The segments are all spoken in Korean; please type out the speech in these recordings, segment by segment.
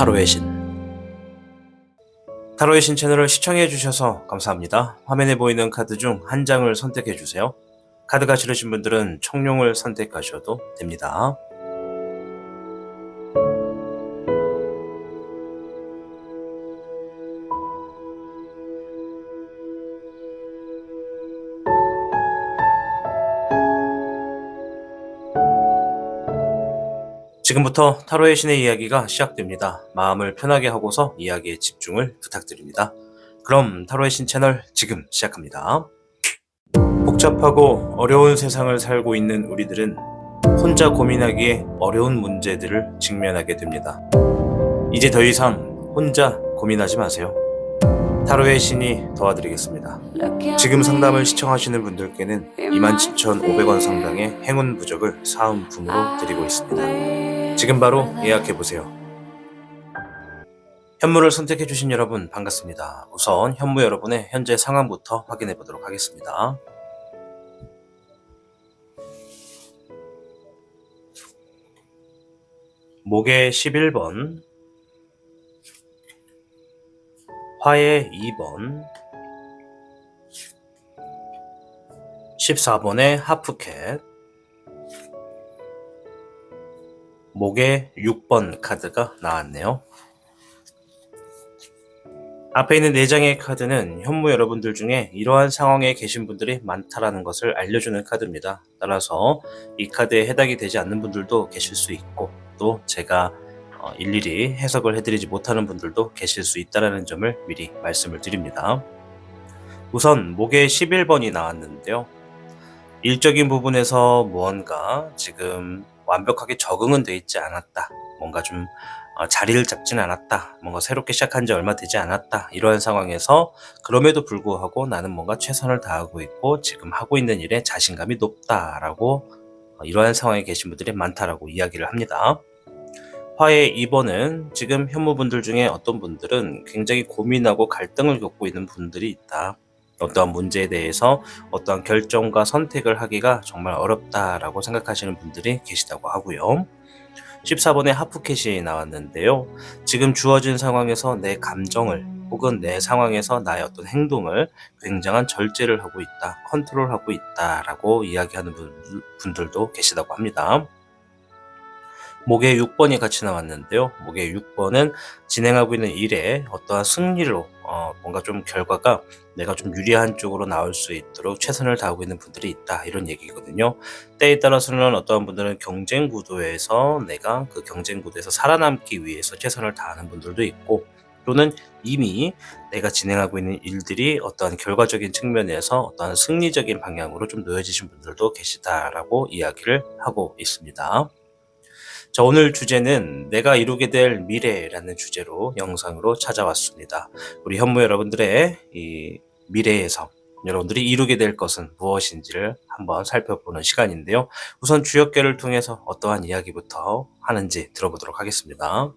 타로의 신. 타로의 신 채널을 시청해주셔서 감사합니다. 화면에 보이는 카드 중 한 장을 선택해주세요. 카드가 싫으신 분들은 청룡을 선택하셔도 됩니다. 지금부터 타로의 신의 이야기가 시작됩니다. 마음을 편하게 하고서 이야기에 집중을 부탁드립니다. 그럼 타로의 신 채널 지금 시작합니다. 복잡하고 어려운 세상을 살고 있는 우리들은 혼자 고민하기에 어려운 문제들을 직면하게 됩니다. 이제 더 이상 혼자 고민하지 마세요. 타로의 신이 도와드리겠습니다. 지금 상담을 시청하시는 분들께는 27,500원 상당의 행운 부적을 사은품으로 드리고 있습니다. 지금 바로 예약해보세요. 현무를 선택해주신 여러분 반갑습니다. 우선 현무 여러분의 현재 상황부터 확인해보도록 하겠습니다. 목의 11번, 화의 2번, 14번의 하프캣, 목의 6번 카드가 나왔네요. 앞에 있는 4장의 카드는 현무 여러분들 중에 이러한 상황에 계신 분들이 많다라는 것을 알려주는 카드입니다. 따라서 이 카드에 해당이 되지 않는 분들도 계실 수 있고, 또 제가 일일이 해석을 해드리지 못하는 분들도 계실 수 있다는 점을 미리 말씀을 드립니다. 우선 목의 11번이 나왔는데요. 일적인 부분에서 무언가 지금 완벽하게 적응은 돼 있지 않았다. 뭔가 좀 자리를 잡진 않았다. 뭔가 새롭게 시작한 지 얼마 되지 않았다. 이러한 상황에서 그럼에도 불구하고 나는 뭔가 최선을 다하고 있고 지금 하고 있는 일에 자신감이 높다라고 이러한 상황에 계신 분들이 많다라고 이야기를 합니다. 화의 2번은 지금 현무분들 중에 어떤 분들은 굉장히 고민하고 갈등을 겪고 있는 분들이 있다. 어떠한 문제에 대해서 어떠한 결정과 선택을 하기가 정말 어렵다라고 생각하시는 분들이 계시다고 하고요. 14번의 하프캣이 나왔는데요. 지금 주어진 상황에서 내 감정을 혹은 내 상황에서 나의 어떤 행동을 굉장한 절제를 하고 있다, 컨트롤하고 있다라고 이야기하는 분들도 계시다고 합니다. 목의 6번이 같이 나왔는데요. 목의 6번은 진행하고 있는 일에 어떠한 승리로 뭔가 좀 결과가 내가 좀 유리한 쪽으로 나올 수 있도록 최선을 다하고 있는 분들이 있다, 이런 얘기거든요. 때에 따라서는 어떠한 분들은 경쟁 구도에서 내가 그 경쟁 구도에서 살아남기 위해서 최선을 다하는 분들도 있고, 또는 이미 내가 진행하고 있는 일들이 어떠한 결과적인 측면에서 어떠한 승리적인 방향으로 좀 놓여지신 분들도 계시다라고 이야기를 하고 있습니다. 자, 오늘 주제는 내가 이루게 될 미래라는 주제로 영상으로 찾아왔습니다. 우리 현무 여러분들의 이 미래에서 여러분들이 이루게 될 것은 무엇인지를 한번 살펴보는 시간인데요. 우선 주역계를 통해서 어떠한 이야기부터 하는지 들어보도록 하겠습니다.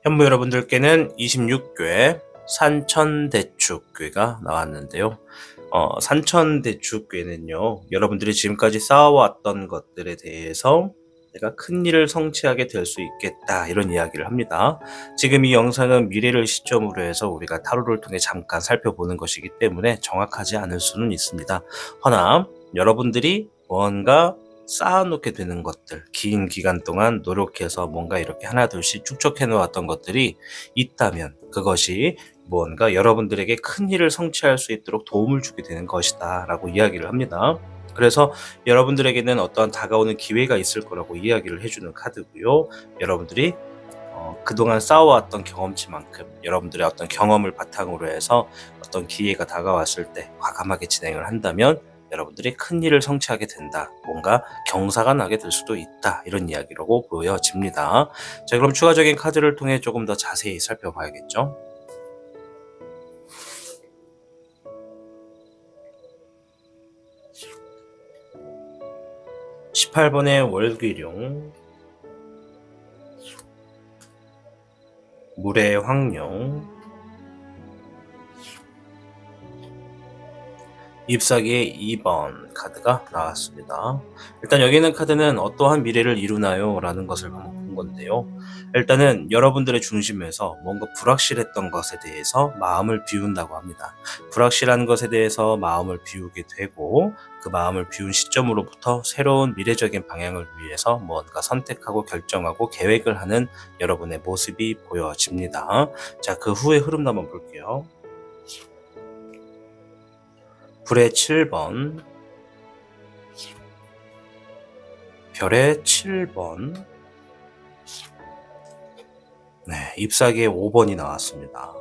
현무 여러분들께는 26궤 산천대축궤가 나왔는데요. 산천대축궤는요, 여러분들이 지금까지 쌓아왔던 것들에 대해서 내가 큰 일을 성취하게 될 수 있겠다, 이런 이야기를 합니다. 지금 이 영상은 미래를 시점으로 해서 우리가 타로를 통해 잠깐 살펴보는 것이기 때문에 정확하지 않을 수는 있습니다. 허나 여러분들이 뭔가 쌓아놓게 되는 것들, 긴 기간 동안 노력해서 뭔가 이렇게 하나 둘씩 축적해 놓았던 것들이 있다면 그것이 무언가 여러분들에게 큰 일을 성취할 수 있도록 도움을 주게 되는 것이다 라고 이야기를 합니다. 그래서 여러분들에게는 어떠한 다가오는 기회가 있을 거라고 이야기를 해주는 카드고요. 여러분들이 그동안 쌓아왔던 경험치만큼 여러분들의 어떤 경험을 바탕으로 해서 어떤 기회가 다가왔을 때 과감하게 진행을 한다면 여러분들이 큰 일을 성취하게 된다, 뭔가 경사가 나게 될 수도 있다, 이런 이야기라고 보여집니다. 자, 그럼 추가적인 카드를 통해 조금 더 자세히 살펴봐야겠죠. 18번의 월귀룡, 물의 황룡, 잎사귀의 2번 카드가 나왔습니다. 일단 여기 있는 카드는 어떠한 미래를 이루나요? 라는 것을 한번 본 건데요. 일단은 여러분들의 중심에서 뭔가 불확실했던 것에 대해서 마음을 비운다고 합니다. 불확실한 것에 대해서 마음을 비우게 되고 그 마음을 비운 시점으로부터 새로운 미래적인 방향을 위해서 뭔가 선택하고 결정하고 계획을 하는 여러분의 모습이 보여집니다. 자, 그 후의 흐름도 한번 볼게요. 불의 7번, 별의 7번, 네, 잎사귀의 5번이 나왔습니다.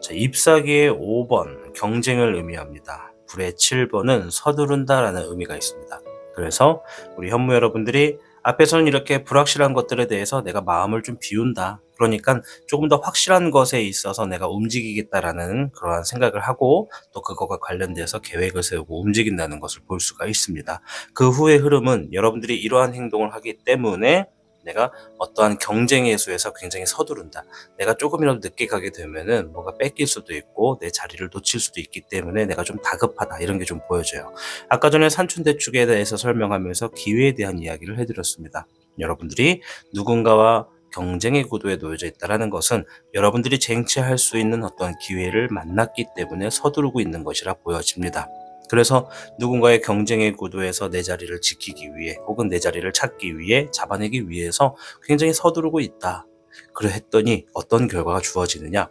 자, 잎사귀의 5번, 경쟁을 의미합니다. 불의 7번은 서두른다라는 의미가 있습니다. 그래서 우리 현무 여러분들이 앞에서는 이렇게 불확실한 것들에 대해서 내가 마음을 좀 비운다. 그러니까 조금 더 확실한 것에 있어서 내가 움직이겠다라는 그러한 생각을 하고 또 그거가 관련돼서 계획을 세우고 움직인다는 것을 볼 수가 있습니다. 그 후의 흐름은 여러분들이 이러한 행동을 하기 때문에 내가 어떠한 경쟁의 수에서 굉장히 서두른다. 내가 조금이라도 늦게 가게 되면은 뭐가 뺏길 수도 있고 내 자리를 놓칠 수도 있기 때문에 내가 좀 다급하다. 이런 게 좀 보여져요. 아까 전에 산춘대축에 대해서 설명하면서 기회에 대한 이야기를 해드렸습니다. 여러분들이 누군가와 경쟁의 구도에 놓여져 있다는 것은 여러분들이 쟁취할 수 있는 어떤 기회를 만났기 때문에 서두르고 있는 것이라 보여집니다. 그래서 누군가의 경쟁의 구도에서 내 자리를 지키기 위해 혹은 내 자리를 찾기 위해 잡아내기 위해서 굉장히 서두르고 있다. 그래 했더니 어떤 결과가 주어지느냐?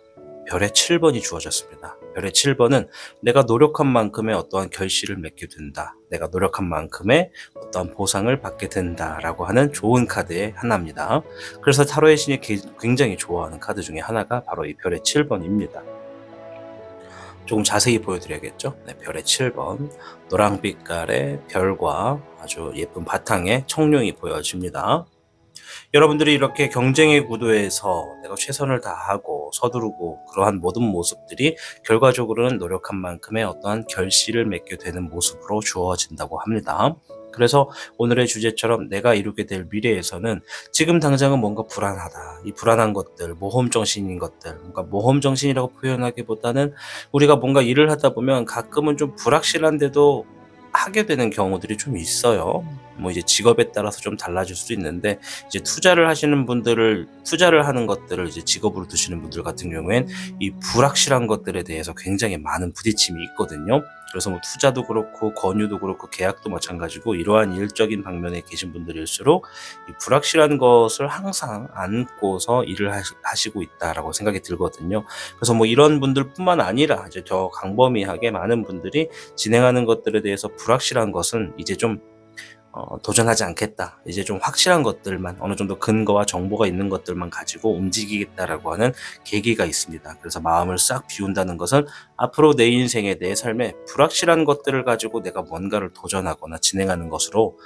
별의 7번이 주어졌습니다. 별의 7번은 내가 노력한 만큼의 어떠한 결실을 맺게 된다. 내가 노력한 만큼의 어떠한 보상을 받게 된다라고 하는 좋은 카드의 하나입니다. 그래서 타로의 신이 굉장히 좋아하는 카드 중에 하나가 바로 이 별의 7번입니다. 조금 자세히 보여드려야겠죠. 네, 별의 7번 노랑빛깔의 별과 아주 예쁜 바탕에 청룡이 보여집니다. 여러분들이 이렇게 경쟁의 구도에서 내가 최선을 다하고 서두르고 그러한 모든 모습들이 결과적으로는 노력한 만큼의 어떠한 결실을 맺게 되는 모습으로 주어진다고 합니다. 그래서 오늘의 주제처럼 내가 이루게 될 미래에서는 지금 당장은 뭔가 불안하다. 이 불안한 것들, 모험정신인 것들, 뭔가 모험정신이라고 표현하기보다는 우리가 뭔가 일을 하다 보면 가끔은 좀 불확실한데도 하게 되는 경우들이 좀 있어요. 뭐 이제 직업에 따라서 좀 달라질 수도 있는데 이제 투자를 하는 것들을 이제 직업으로 두시는 분들 같은 경우엔 이 불확실한 것들에 대해서 굉장히 많은 부딪힘이 있거든요. 그래서 뭐 투자도 그렇고 권유도 그렇고 계약도 마찬가지고 이러한 일적인 방면에 계신 분들일수록 이 불확실한 것을 항상 안고서 일을 하시고 있다라고 생각이 들거든요. 그래서 뭐 이런 분들뿐만 아니라 이제 더 광범위하게 많은 분들이 진행하는 것들에 대해서 불확실한 것은 이제 좀 도전하지 않겠다. 이제 좀 확실한 것들만 어느 정도 근거와 정보가 있는 것들만 가지고 움직이겠다라고 하는 계기가 있습니다. 그래서 마음을 싹 비운다는 것은 앞으로 내 인생에 내 삶에 불확실한 것들을 가지고 내가 뭔가를 도전하거나 진행하는 것으로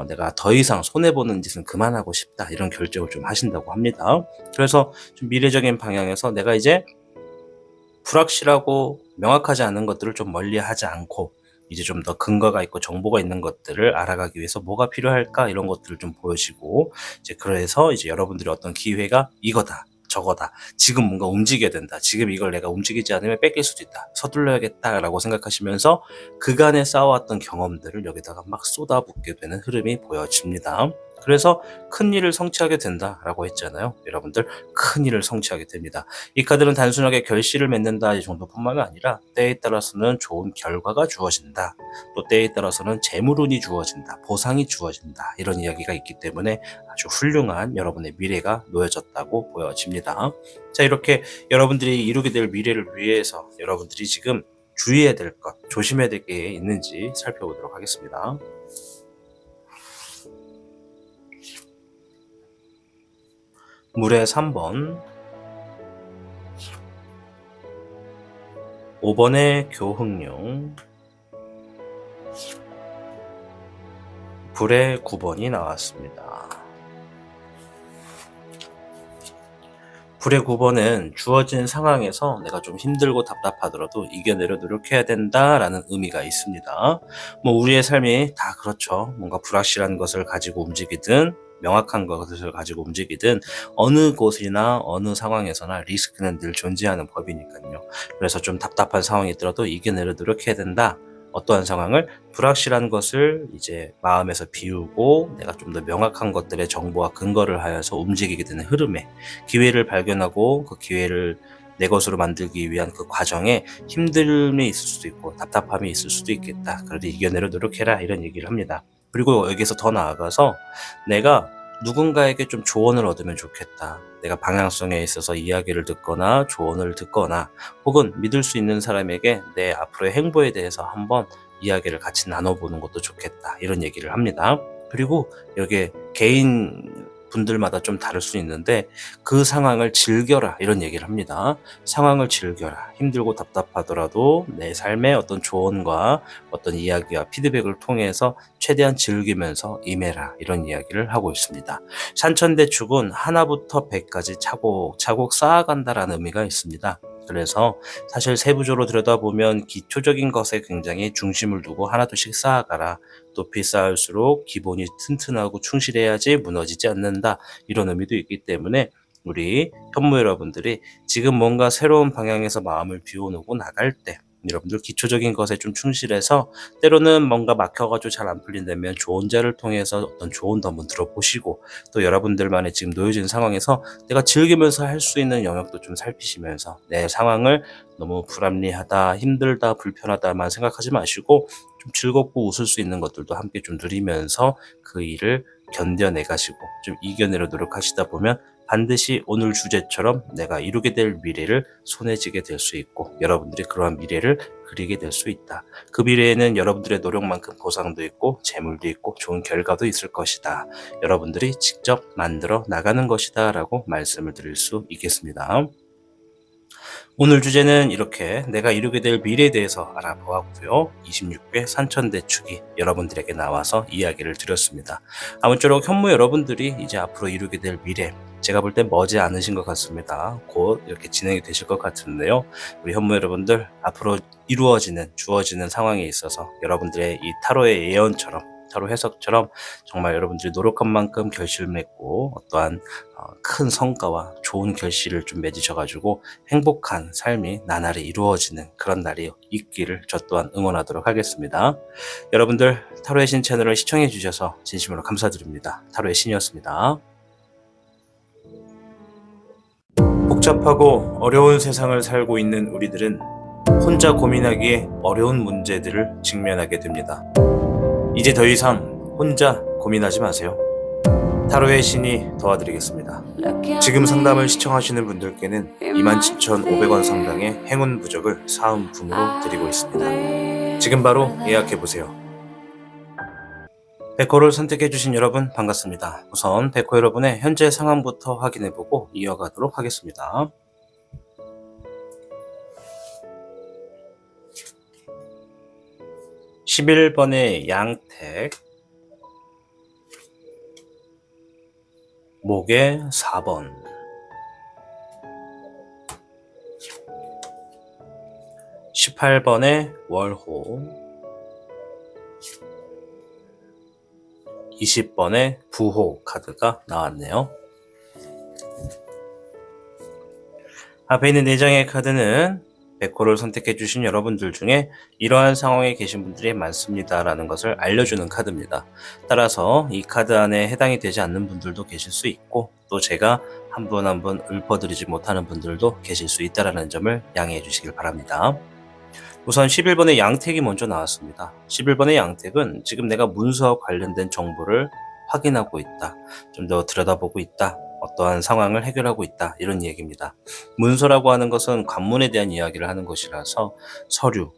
내가 더 이상 손해보는 짓은 그만하고 싶다. 이런 결정을 좀 하신다고 합니다. 그래서 좀 미래적인 방향에서 내가 이제 불확실하고 명확하지 않은 것들을 좀 멀리하지 않고 이제 좀 더 근거가 있고 정보가 있는 것들을 알아가기 위해서 뭐가 필요할까 이런 것들을 좀 보여주고 이제 그래서 이제 여러분들이 어떤 기회가 이거다 저거다 지금 뭔가 움직여야 된다 지금 이걸 내가 움직이지 않으면 뺏길 수도 있다 서둘러야겠다라고 생각하시면서 그간에 쌓아왔던 경험들을 여기다가 막 쏟아붓게 되는 흐름이 보여집니다. 그래서 큰 일을 성취하게 된다라고 했잖아요. 여러분들 큰 일을 성취하게 됩니다. 이 카드는 단순하게 결실을 맺는다 이 정도뿐만 아니라 때에 따라서는 좋은 결과가 주어진다. 또 때에 따라서는 재물운이 주어진다. 보상이 주어진다. 이런 이야기가 있기 때문에 아주 훌륭한 여러분의 미래가 놓여졌다고 보여집니다. 자, 이렇게 여러분들이 이루게 될 미래를 위해서 여러분들이 지금 주의해야 될 것, 조심해야 될 게 있는지 살펴보도록 하겠습니다. 물의 3번, 5번의 교흥용, 불의 9번이 나왔습니다. 불의 9번은 주어진 상황에서 내가 좀 힘들고 답답하더라도 이겨내려 노력해야 된다라는 의미가 있습니다. 뭐 우리의 삶이 다 그렇죠. 뭔가 불확실한 것을 가지고 움직이든 명확한 것을 가지고 움직이든 어느 곳이나 어느 상황에서나 리스크는 늘 존재하는 법이니까요. 그래서 좀 답답한 상황이 들어도 이겨내려 노력해야 된다. 어떠한 상황을 불확실한 것을 이제 마음에서 비우고 내가 좀 더 명확한 것들의 정보와 근거를 하여서 움직이게 되는 흐름에 기회를 발견하고 그 기회를 내 것으로 만들기 위한 그 과정에 힘듦이 있을 수도 있고 답답함이 있을 수도 있겠다. 그래도 이겨내려 노력해라 이런 얘기를 합니다. 그리고 여기서 더 나아가서 내가 누군가에게 좀 조언을 얻으면 좋겠다. 내가 방향성에 있어서 이야기를 듣거나 조언을 듣거나 혹은 믿을 수 있는 사람에게 내 앞으로의 행보에 대해서 한번 이야기를 같이 나눠보는 것도 좋겠다. 이런 얘기를 합니다. 그리고 여기에 개인 분들마다 좀 다를 수 있는데 그 상황을 즐겨라 이런 얘기를 합니다. 상황을 즐겨라. 힘들고 답답하더라도 내 삶의 어떤 조언과 어떤 이야기와 피드백을 통해서 최대한 즐기면서 임해라 이런 이야기를 하고 있습니다. 산천대축은 하나부터 100까지 차곡차곡 쌓아간다라는 의미가 있습니다. 그래서 사실 세부적으로 들여다보면 기초적인 것에 굉장히 중심을 두고 하나둘씩 쌓아가라. 높이 쌓을수록 기본이 튼튼하고 충실해야지 무너지지 않는다. 이런 의미도 있기 때문에 우리 현무 여러분들이 지금 뭔가 새로운 방향에서 마음을 비워놓고 나갈 때 여러분들 기초적인 것에 좀 충실해서 때로는 뭔가 막혀가지고 잘 안 풀린다면 조언자를 통해서 어떤 조언도 한번 들어보시고 또 여러분들만의 지금 놓여진 상황에서 내가 즐기면서 할 수 있는 영역도 좀 살피시면서 내 상황을 너무 불합리하다, 힘들다, 불편하다만 생각하지 마시고 좀 즐겁고 웃을 수 있는 것들도 함께 좀 누리면서 그 일을 견뎌내가시고 좀 이겨내려 노력하시다 보면 반드시 오늘 주제처럼 내가 이루게 될 미래를 손에 쥐게 될 수 있고 여러분들이 그러한 미래를 그리게 될 수 있다. 그 미래에는 여러분들의 노력만큼 보상도 있고 재물도 있고 좋은 결과도 있을 것이다. 여러분들이 직접 만들어 나가는 것이다 라고 말씀을 드릴 수 있겠습니다. 오늘 주제는 이렇게 내가 이루게 될 미래에 대해서 알아보았고요. 26회 산천대축이 여러분들에게 나와서 이야기를 드렸습니다. 아무쪼록 현무 여러분들이 이제 앞으로 이루게 될 미래 제가 볼 땐 머지 않으신 것 같습니다. 곧 이렇게 진행이 되실 것 같은데요. 우리 현무 여러분들 앞으로 주어지는 상황에 있어서 여러분들의 이 타로의 예언처럼 타로 해석처럼 정말 여러분들이 노력한 만큼 결실을 맺고 어떠한 큰 성과와 좋은 결실을 좀 맺으셔가지고 행복한 삶이 나날이 이루어지는 그런 날이 있기를 저 또한 응원하도록 하겠습니다. 여러분들 타로의 신 채널을 시청해 주셔서 진심으로 감사드립니다. 타로의 신이었습니다. 복잡하고 어려운 세상을 살고 있는 우리들은 혼자 고민하기에 어려운 문제들을 직면하게 됩니다. 이제 더 이상 혼자 고민하지 마세요. 타로의 신이 도와드리겠습니다. 지금 상담을 시청하시는 분들께는 27,500원 상당의 행운 부적을 사은품으로 드리고 있습니다. 지금 바로 예약해보세요. 백호를 선택해주신 여러분 반갑습니다. 우선 백호 여러분의 현재 상황부터 확인해보고 이어가도록 하겠습니다. 11번의 양택, 목의 4번, 18번의 월호, 20번의 부호 카드가 나왔네요. 앞에 있는 4장의 카드는 백호를 선택해주신 여러분들 중에 이러한 상황에 계신 분들이 많습니다 라는 것을 알려주는 카드입니다. 따라서 이 카드 안에 해당이 되지 않는 분들도 계실 수 있고 또 제가 한 분 한 분 읊어드리지 못하는 분들도 계실 수 있다는 점을 양해해 주시길 바랍니다. 우선 11번의 양택이 먼저 나왔습니다. 11번의 양택은 지금 내가 문서와 관련된 정보를 확인하고 있다. 좀 더 들여다보고 있다. 어떠한 상황을 해결하고 있다. 이런 얘기입니다. 문서라고 하는 것은 관문에 대한 이야기를 하는 것이라서 서류,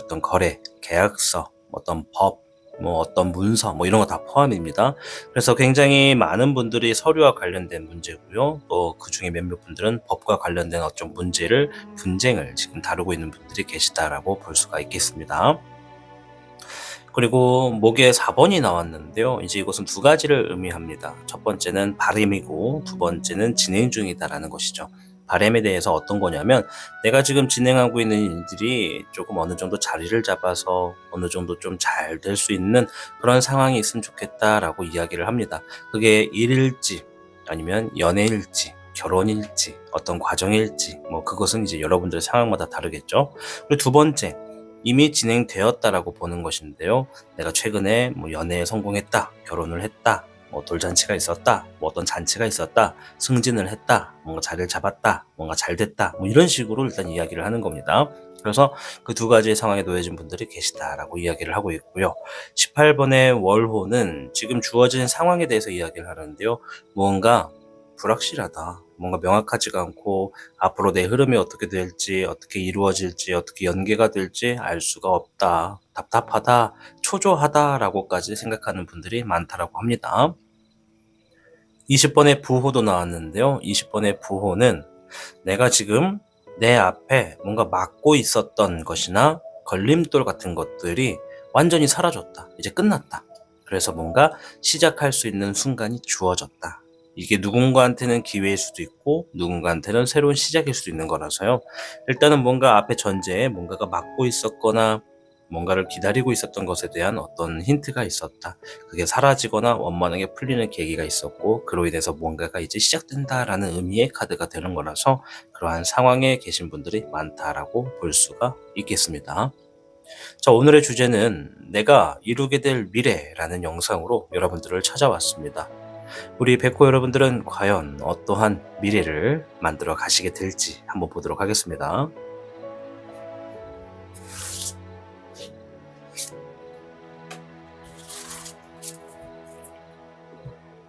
어떤 거래, 계약서, 어떤 법, 어떤 문서, 이런 거 다 포함입니다. 그래서 굉장히 많은 분들이 서류와 관련된 문제고요. 또 그 중에 몇몇 분들은 법과 관련된 어떤 분쟁을 지금 다루고 있는 분들이 계시다라고 볼 수가 있겠습니다. 그리고 목에 4번이 나왔는데요. 이제 이것은 두 가지를 의미합니다. 첫 번째는 발임이고 두 번째는 진행 중이다라는 것이죠. 바람에 대해서 어떤 거냐면 내가 지금 진행하고 있는 일들이 조금 어느 정도 자리를 잡아서 어느 정도 좀 잘 될 수 있는 그런 상황이 있으면 좋겠다라고 이야기를 합니다. 그게 일일지 아니면 연애일지 결혼일지 어떤 과정일지 뭐 그것은 이제 여러분들의 상황마다 다르겠죠. 그리고 두 번째, 이미 진행되었다라고 보는 것인데요. 내가 최근에 뭐 연애에 성공했다, 결혼을 했다, 뭐 돌잔치가 있었다, 뭐 어떤 잔치가 있었다, 승진을 했다, 뭔가 자리를 잡았다, 뭔가 잘 됐다, 뭐 이런 식으로 일단 이야기를 하는 겁니다. 그래서 그 두 가지의 상황에 놓여진 분들이 계시다라고 이야기를 하고 있고요. 18번의 월호는 지금 주어진 상황에 대해서 이야기를 하는데요. 무언가 불확실하다. 뭔가 명확하지가 않고 앞으로 내 흐름이 어떻게 될지, 어떻게 이루어질지, 어떻게 연계가 될지 알 수가 없다. 답답하다, 초조하다라고까지 생각하는 분들이 많다라고 합니다. 20번의 부호도 나왔는데요. 20번의 부호는 내가 지금 내 앞에 뭔가 막고 있었던 것이나 걸림돌 같은 것들이 완전히 사라졌다. 이제 끝났다. 그래서 뭔가 시작할 수 있는 순간이 주어졌다. 이게 누군가한테는 기회일 수도 있고 누군가한테는 새로운 시작일 수도 있는 거라서요. 일단은 뭔가 앞에 전제에 뭔가가 막고 있었거나 뭔가를 기다리고 있었던 것에 대한 어떤 힌트가 있었다. 그게 사라지거나 원만하게 풀리는 계기가 있었고 그로 인해서 뭔가가 이제 시작된다라는 의미의 카드가 되는 거라서 그러한 상황에 계신 분들이 많다라고 볼 수가 있겠습니다. 자, 오늘의 주제는 내가 이루게 될 미래라는 영상으로 여러분들을 찾아왔습니다. 우리 백호 여러분들은 과연 어떠한 미래를 만들어 가시게 될지 한번 보도록 하겠습니다.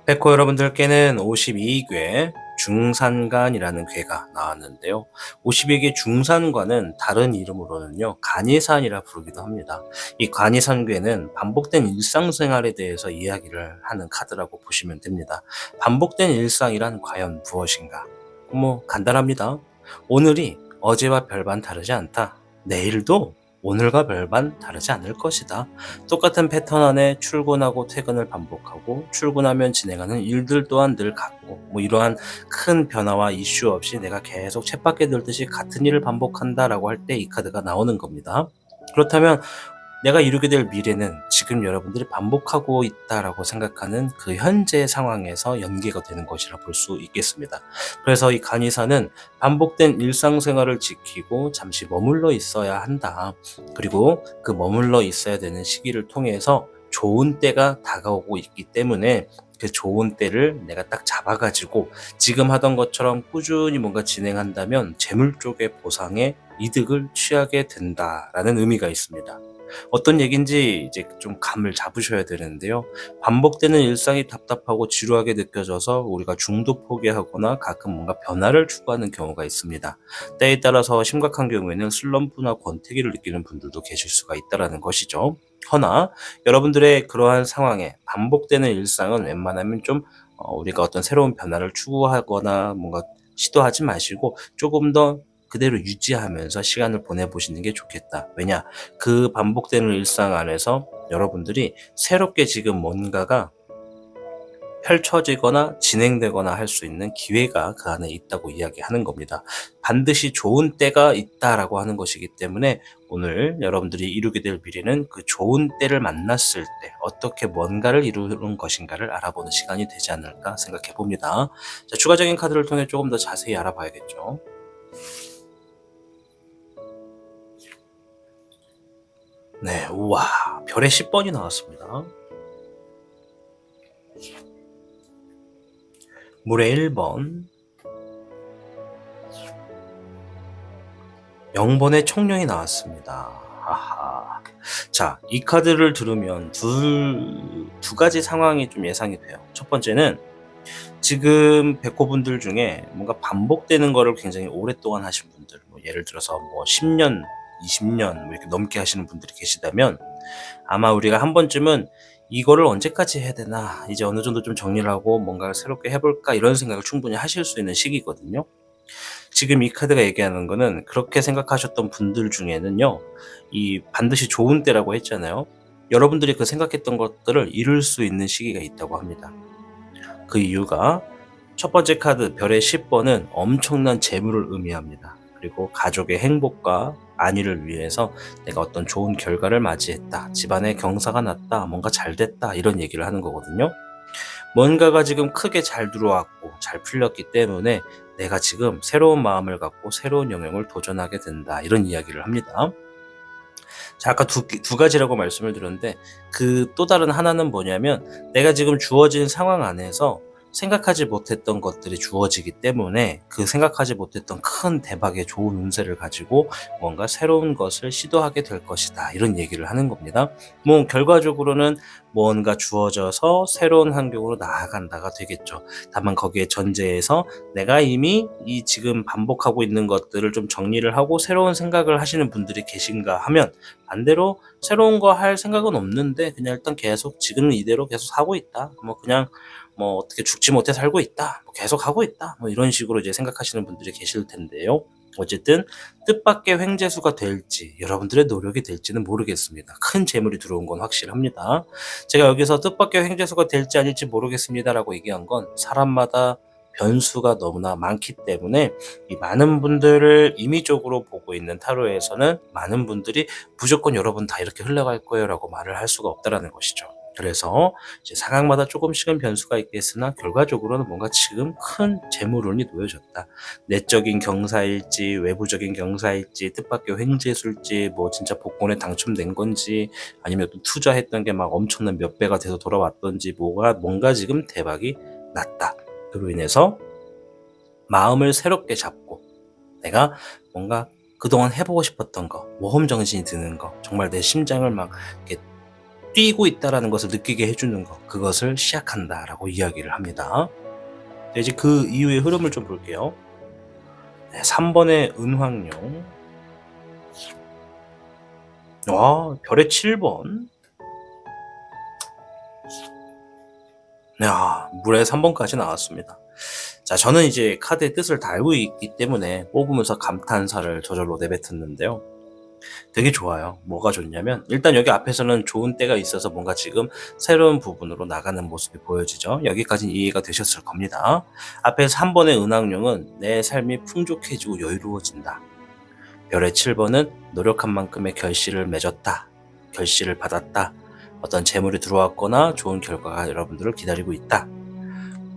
백호 여러분들께는 52궤 중산간이라는 궤가 나왔는데요. 52궤 중산관은 다른 이름으로는요, 간이산이라 부르기도 합니다. 이 간이산궤는 반복된 일상생활에 대해서 이야기를 하는 카드라고 보시면 됩니다. 반복된 일상이란 과연 무엇인가? 뭐 간단합니다. 오늘이 어제와 별반 다르지 않다. 내일도 오늘과 별반 다르지 않을 것이다. 똑같은 패턴 안에 출근하고 퇴근을 반복하고 출근하면 진행하는 일들 또한 늘 같고 뭐 이러한 큰 변화와 이슈 없이 내가 계속 쳇바퀴 돌듯이 같은 일을 반복한다라고 할 때 이 카드가 나오는 겁니다. 그렇다면 내가 이루게 될 미래는 지금 여러분들이 반복하고 있다라고 생각하는 그 현재 상황에서 연계가 되는 것이라 볼 수 있겠습니다. 그래서 이 간이사는 반복된 일상생활을 지키고 잠시 머물러 있어야 한다. 그리고 그 머물러 있어야 되는 시기를 통해서 좋은 때가 다가오고 있기 때문에 그 좋은 때를 내가 딱 잡아가지고 지금 하던 것처럼 꾸준히 뭔가 진행한다면 재물 쪽의 보상에 이득을 취하게 된다라는 의미가 있습니다. 어떤 얘기인지 이제 좀 감을 잡으셔야 되는데요. 반복되는 일상이 답답하고 지루하게 느껴져서 우리가 중도 포기하거나 가끔 뭔가 변화를 추구하는 경우가 있습니다. 때에 따라서 심각한 경우에는 슬럼프나 권태기를 느끼는 분들도 계실 수가 있다는 것이죠. 허나 여러분들의 그러한 상황에 반복되는 일상은 웬만하면 좀 우리가 어떤 새로운 변화를 추구하거나 뭔가 시도하지 마시고 조금 더 그대로 유지하면서 시간을 보내보시는 게 좋겠다. 왜냐? 그 반복되는 일상 안에서 여러분들이 새롭게 지금 뭔가가 펼쳐지거나 진행되거나 할 수 있는 기회가 그 안에 있다고 이야기하는 겁니다. 반드시 좋은 때가 있다라고 하는 것이기 때문에 오늘 여러분들이 이루게 될 미래는 그 좋은 때를 만났을 때 어떻게 뭔가를 이루는 것인가를 알아보는 시간이 되지 않을까 생각해 봅니다. 자, 추가적인 카드를 통해 조금 더 자세히 알아봐야겠죠. 네, 우와, 별의 10번이 나왔습니다. 물의 1번, 0번의 총령이 나왔습니다. 아하. 자, 이 카드를 들으면 두 가지 상황이 좀 예상이 돼요. 첫 번째는 지금 백호분들 중에 뭔가 반복되는 거를 굉장히 오랫동안 하신 분들, 뭐 예를 들어서 뭐 10년, 20년 뭐 이렇게 넘게 하시는 분들이 계시다면 아마 우리가 한 번쯤은 이거를 언제까지 해야 되나, 이제 어느 정도 좀 정리를 하고 뭔가를 새롭게 해볼까 이런 생각을 충분히 하실 수 있는 시기거든요. 지금 이 카드가 얘기하는 거는 그렇게 생각하셨던 분들 중에는요, 이 반드시 좋은 때라고 했잖아요. 여러분들이 그 생각했던 것들을 이룰 수 있는 시기가 있다고 합니다. 그 이유가 첫 번째 카드 별의 10번은 엄청난 재물을 의미합니다. 그리고 가족의 행복과 안위를 위해서 내가 어떤 좋은 결과를 맞이했다. 집안에 경사가 났다. 뭔가 잘 됐다. 이런 얘기를 하는 거거든요. 뭔가가 지금 크게 잘 들어왔고 잘 풀렸기 때문에 내가 지금 새로운 마음을 갖고 새로운 영역을 도전하게 된다. 이런 이야기를 합니다. 자, 아까 두 가지라고 말씀을 드렸는데 그 또 다른 하나는 뭐냐면 내가 지금 주어진 상황 안에서 생각하지 못했던 것들이 주어지기 때문에 그 생각하지 못했던 큰 대박의 좋은 운세를 가지고 뭔가 새로운 것을 시도하게 될 것이다. 이런 얘기를 하는 겁니다. 뭐 결과적으로는 뭔가 주어져서 새로운 환경으로 나아간다가 되겠죠. 다만 거기에 전제해서 내가 이미 이 지금 반복하고 있는 것들을 좀 정리를 하고 새로운 생각을 하시는 분들이 계신가 하면 반대로 새로운 거 할 생각은 없는데 그냥 일단 계속 지금 이대로 계속 하고 있다. 뭐 그냥 뭐 어떻게 죽지 못해 살고 있다. 뭐 계속 하고 있다. 뭐 이런 식으로 이제 생각하시는 분들이 계실 텐데요. 어쨌든 뜻밖의 횡재수가 될지 여러분들의 노력이 될지는 모르겠습니다. 큰 재물이 들어온 건 확실합니다. 제가 여기서 뜻밖의 횡재수가 될지 아닐지 모르겠습니다라고 얘기한 건 사람마다 변수가 너무나 많기 때문에 이 많은 분들을 임의적으로 보고 있는 타로에서는 많은 분들이 무조건 여러분 다 이렇게 흘러갈 거예요 라고 말을 할 수가 없다라는 것이죠. 그래서 이제 상황마다 조금씩은 변수가 있겠으나 결과적으로는 뭔가 지금 큰 재물운이 놓여졌다. 내적인 경사일지 외부적인 경사일지 뜻밖의 횡재술지 뭐 진짜 복권에 당첨된 건지 아니면 또 투자했던 게 막 엄청난 몇 배가 돼서 돌아왔던지 뭔가 지금 대박이 났다. 그로 인해서 마음을 새롭게 잡고 내가 뭔가 그동안 해보고 싶었던 거, 모험 정신이 드는 거, 정말 내 심장을 막 이렇게 뛰고 있다라는 것을 느끼게 해주는 것, 그것을 시작한다라고 이야기를 합니다. 이제 그 이후의 흐름을 좀 볼게요. 네, 3번의 은황룡, 별의 7번, 물의 3번까지 나왔습니다. 자, 저는 이제 카드의 뜻을 다 알고 있기 때문에 뽑으면서 감탄사를 저절로 내뱉었는데요. 되게 좋아요. 뭐가 좋냐면 일단 여기 앞에서는 좋은 때가 있어서 뭔가 지금 새로운 부분으로 나가는 모습이 보여지죠. 여기까지는 이해가 되셨을 겁니다. 앞에서 3번의 은왕룡은 내 삶이 풍족해지고 여유로워진다. 별의 7번은 노력한 만큼의 결실을 맺었다. 결실을 받았다. 어떤 재물이 들어왔거나 좋은 결과가 여러분들을 기다리고 있다.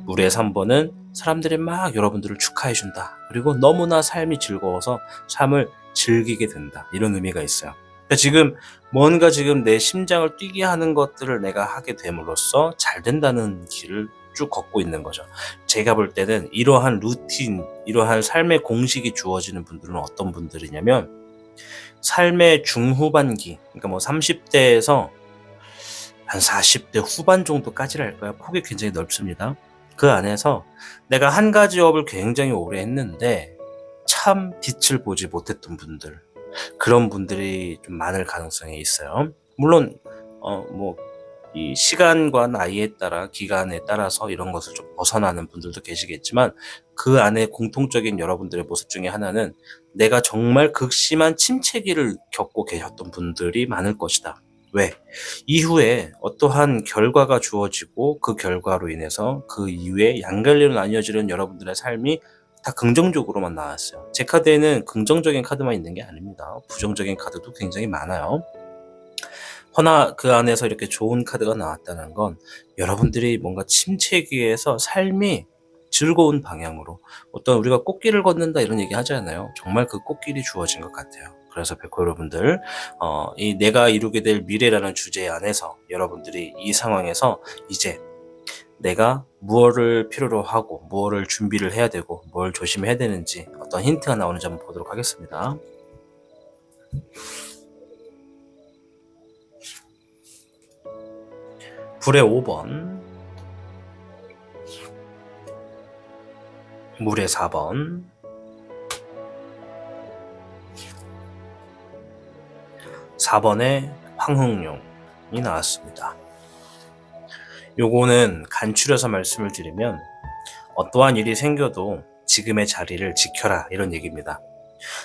물의 3번은 사람들이 막 여러분들을 축하해준다. 그리고 너무나 삶이 즐거워서 삶을 즐기게 된다. 이런 의미가 있어요. 그러니까 지금 뭔가 지금 내 심장을 뛰게 하는 것들을 내가 하게 됨으로써 잘 된다는 길을 쭉 걷고 있는 거죠. 제가 볼 때는 이러한 루틴, 이러한 삶의 공식이 주어지는 분들은 어떤 분들이냐면 삶의 중후반기, 그러니까 뭐 30대에서 한 40대 후반 정도까지랄까요? 폭이 굉장히 넓습니다. 그 안에서 내가 한 가지 업을 굉장히 오래 했는데 참 빛을 보지 못했던 분들, 그런 분들이 좀 많을 가능성이 있어요. 물론 이 시간과 나이에 따라 기간에 따라서 이런 것을 좀 벗어나는 분들도 계시겠지만 그 안에 공통적인 여러분들의 모습 중에 하나는 내가 정말 극심한 침체기를 겪고 계셨던 분들이 많을 것이다. 왜? 이후에 어떠한 결과가 주어지고 그 결과로 인해서 그 이후에 양갈래로 나뉘어지는 여러분들의 삶이 다 긍정적으로만 나왔어요. 제 카드에는 긍정적인 카드만 있는 게 아닙니다. 부정적인 카드도 굉장히 많아요. 허나 그 안에서 이렇게 좋은 카드가 나왔다는 건 여러분들이 뭔가 침체기에서 삶이 즐거운 방향으로 어떤 우리가 꽃길을 걷는다 이런 얘기 하잖아요. 정말 그 꽃길이 주어진 것 같아요. 그래서 백호 여러분들 이 내가 이루게 될 미래라는 주제 안에서 여러분들이 이 상황에서 이제 내가 무엇을 필요로 하고 무엇을 준비를 해야 되고 뭘 조심해야 되는지 어떤 힌트가 나오는지 한번 보도록 하겠습니다. 불의 5번, 물의 4번, 4번의 황흑룡이 나왔습니다. 요거는 간추려서 말씀을 드리면 어떠한 일이 생겨도 지금의 자리를 지켜라 이런 얘기입니다.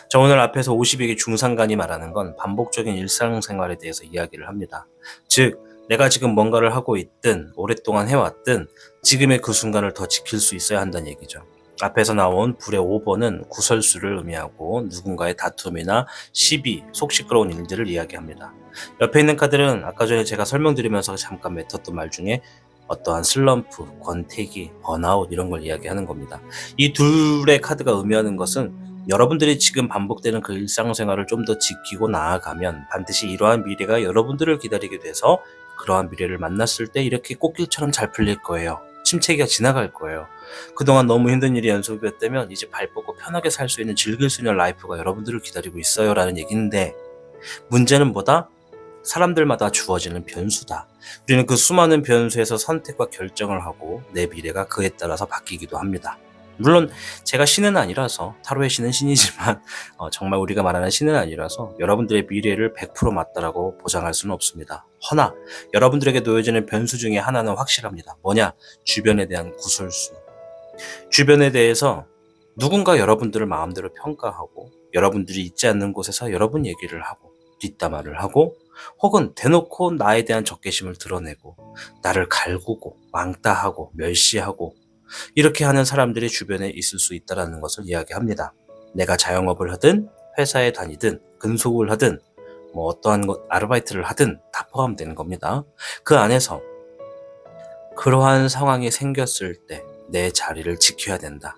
저 오늘 앞에서 52기 중상간이 말하는 건 반복적인 일상생활에 대해서 이야기를 합니다. 즉 내가 지금 뭔가를 하고 있든 오랫동안 해왔든 지금의 그 순간을 더 지킬 수 있어야 한다는 얘기죠. 앞에서 나온 불의 5번은 구설수를 의미하고 누군가의 다툼이나 시비, 속 시끄러운 일들을 이야기합니다. 옆에 있는 카드는 아까 전에 제가 설명드리면서 잠깐 맺었던 말 중에 어떠한 슬럼프, 권태기, 번아웃 이런 걸 이야기하는 겁니다. 이 둘의 카드가 의미하는 것은 여러분들이 지금 반복되는 그 일상생활을 좀 더 지키고 나아가면 반드시 이러한 미래가 여러분들을 기다리게 돼서 그러한 미래를 만났을 때 이렇게 꽃길처럼 잘 풀릴 거예요. 침체기가 지나갈 거예요. 그동안 너무 힘든 일이 연속이었다면 이제 발 뻗고 편하게 살 수 있는 즐길 수 있는 라이프가 여러분들을 기다리고 있어요 라는 얘기인데, 문제는 뭐다? 사람들마다 주어지는 변수다. 우리는 그 수많은 변수에서 선택과 결정을 하고 내 미래가 그에 따라서 바뀌기도 합니다. 물론 제가 신은 아니라서, 타로의 신은 신이지만 정말 우리가 말하는 신은 아니라서 여러분들의 미래를 100% 맞다라고 보장할 수는 없습니다. 허나 여러분들에게 놓여지는 변수 중에 하나는 확실합니다. 뭐냐? 주변에 대한 구설수. 주변에 대해서 누군가 여러분들을 마음대로 평가하고 여러분들이 있지 않는 곳에서 여러분 얘기를 하고 뒷담화를 하고 혹은 대놓고 나에 대한 적개심을 드러내고 나를 갈구고 왕따하고 멸시하고 이렇게 하는 사람들이 주변에 있을 수 있다는 것을 이야기합니다. 내가 자영업을 하든 회사에 다니든 근속을 하든 뭐 어떠한 아르바이트를 하든 다 포함되는 겁니다. 그 안에서 그러한 상황이 생겼을 때 내 자리를 지켜야 된다.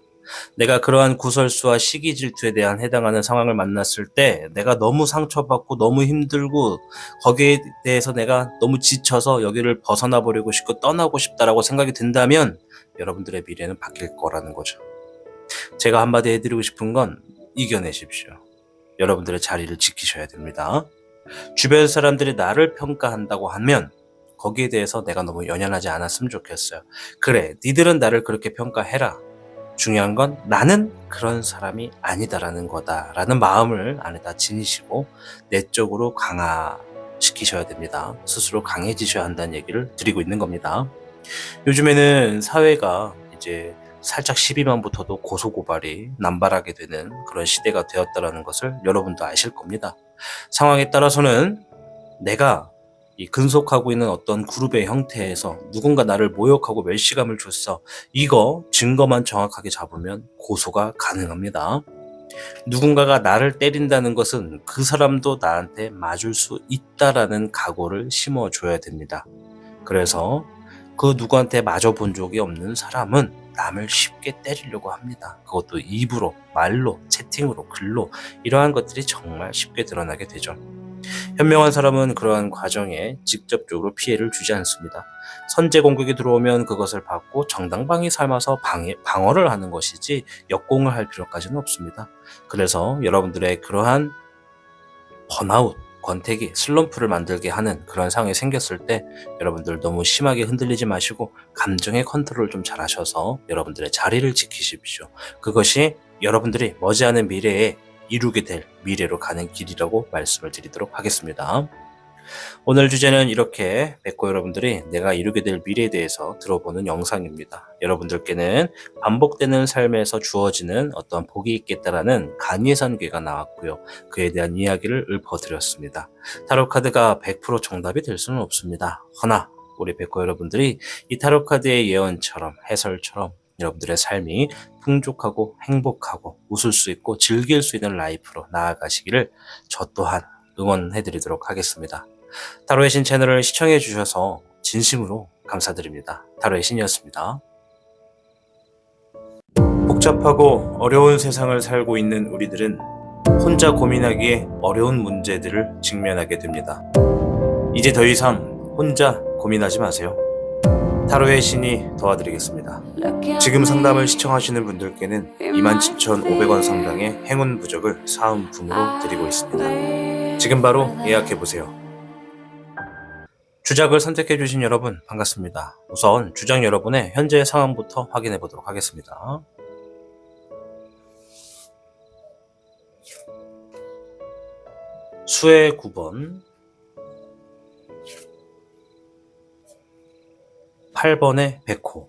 내가 그러한 구설수와 시기 질투에 대한 해당하는 상황을 만났을 때 내가 너무 상처받고 너무 힘들고 거기에 대해서 내가 너무 지쳐서 여기를 벗어나 버리고 싶고 떠나고 싶다라고 생각이 든다면 여러분들의 미래는 바뀔 거라는 거죠. 제가 한마디 해드리고 싶은 건 이겨내십시오. 여러분들의 자리를 지키셔야 됩니다. 주변 사람들이 나를 평가한다고 하면 거기에 대해서 내가 너무 연연하지 않았으면 좋겠어요. 그래, 니들은 나를 그렇게 평가해라. 중요한 건 나는 그런 사람이 아니다라는 거다라는 마음을 안에다 지니시고 내적으로 강화시키셔야 됩니다. 스스로 강해지셔야 한다는 얘기를 드리고 있는 겁니다. 요즘에는 사회가 이제 살짝 시비만 붙어도 고소고발이 남발하게 되는 그런 시대가 되었다는 것을 여러분도 아실 겁니다. 상황에 따라서는 내가 이 근속하고 있는 어떤 그룹의 형태에서 누군가 나를 모욕하고 멸시감을 줬어. 이거 증거만 정확하게 잡으면 고소가 가능합니다. 누군가가 나를 때린다는 것은 그 사람도 나한테 맞을 수 있다라는 각오를 심어줘야 됩니다. 그래서 그 누구한테 맞아본 적이 없는 사람은 남을 쉽게 때리려고 합니다. 그것도 입으로, 말로, 채팅으로, 글로 이러한 것들이 정말 쉽게 드러나게 되죠. 현명한 사람은 그러한 과정에 직접적으로 피해를 주지 않습니다. 선제 공격이 들어오면 그것을 받고 정당방위 삼아서 방어를 하는 것이지 역공을 할 필요까지는 없습니다. 그래서 여러분들의 그러한 번아웃, 권태기, 슬럼프를 만들게 하는 그런 상황이 생겼을 때 여러분들 너무 심하게 흔들리지 마시고 감정의 컨트롤 좀 잘 하셔서 여러분들의 자리를 지키십시오. 그것이 여러분들이 머지않은 미래에 이루게 될 미래로 가는 길이라고 말씀을 드리도록 하겠습니다. 오늘 주제는 이렇게 뵙고 여러분들이 내가 이루게 될 미래에 대해서 들어보는 영상입니다. 여러분들께는 반복되는 삶에서 주어지는 어떤 복이 있겠다라는 간이선계가 나왔고요. 그에 대한 이야기를 읊어드렸습니다. 타로카드가 100% 정답이 될 수는 없습니다. 허나 우리 뵙고 여러분들이 이 타로카드의 예언처럼 해설처럼 여러분들의 삶이 풍족하고 행복하고 웃을 수 있고 즐길 수 있는 라이프로 나아가시기를 저 또한 응원해드리도록 하겠습니다. 타로의 신 채널을 시청해 주셔서 진심으로 감사드립니다. 타로의 신이었습니다. 복잡하고 어려운 세상을 살고 있는 우리들은 혼자 고민하기에 어려운 문제들을 직면하게 됩니다. 이제 더 이상 혼자 고민하지 마세요. 타로의 신이 도와드리겠습니다. 지금 상담을 시청하시는 분들께는 27,500원 상당의 행운 부적을 사은품으로 드리고 있습니다. 지금 바로 예약해보세요. 주작을 선택해주신 여러분 반갑습니다. 우선 주작 여러분의 현재 상황부터 확인해 보도록 하겠습니다. 수의 9번, 8번의 백호,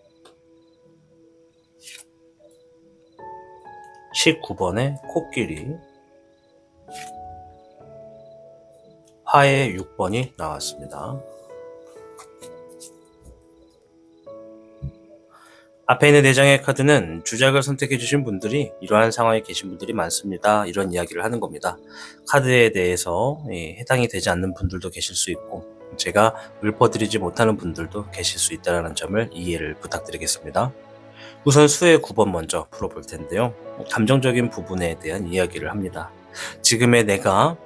19번의 코끼리, 화의 6번이 나왔습니다. 앞에 있는 4장의 카드는 주작을 선택해 주신 분들이 이러한 상황에 계신 분들이 많습니다. 이런 이야기를 하는 겁니다. 카드에 대해서 해당이 되지 않는 분들도 계실 수 있고 제가 읊어드리지 못하는 분들도 계실 수 있다는 점을 이해를 부탁드리겠습니다. 우선 수의 9번 먼저 풀어볼 텐데요. 감정적인 부분에 대한 이야기를 합니다. 지금의 내가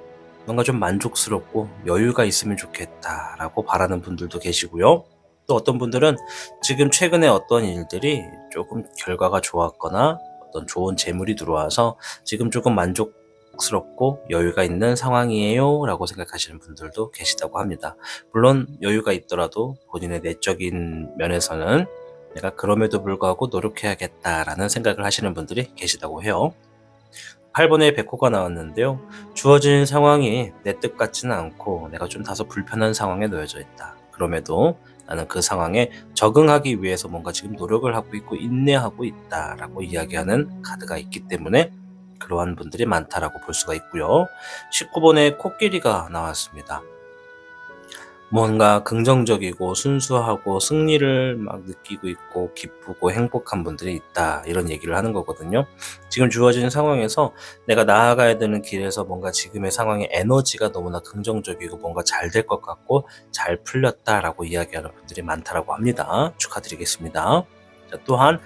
뭔가 좀 만족스럽고 여유가 있으면 좋겠다라고 바라는 분들도 계시고요. 또 어떤 분들은 지금 최근에 어떤 일들이 조금 결과가 좋았거나 어떤 좋은 재물이 들어와서 지금 조금 만족스럽고 여유가 있는 상황이에요 라고 생각하시는 분들도 계시다고 합니다. 물론 여유가 있더라도 본인의 내적인 면에서는 내가 그럼에도 불구하고 노력해야겠다라는 생각을 하시는 분들이 계시다고 해요. 8번의 백호가 나왔는데요. 주어진 상황이 내 뜻 같지는 않고 내가 좀 다소 불편한 상황에 놓여져 있다. 그럼에도 나는 그 상황에 적응하기 위해서 뭔가 지금 노력을 하고 있고 인내하고 있다라고 이야기하는 카드가 있기 때문에 그러한 분들이 많다라고 볼 수가 있고요. 19번의 코끼리가 나왔습니다. 뭔가 긍정적이고 순수하고 승리를 막 느끼고 있고 기쁘고 행복한 분들이 있다 이런 얘기를 하는 거거든요. 지금 주어진 상황에서 내가 나아가야 되는 길에서 뭔가 지금의 상황의 에너지가 너무나 긍정적이고 뭔가 잘 될 것 같고 잘 풀렸다라고 이야기하는 분들이 많다라고 합니다. 축하드리겠습니다. 자, 또한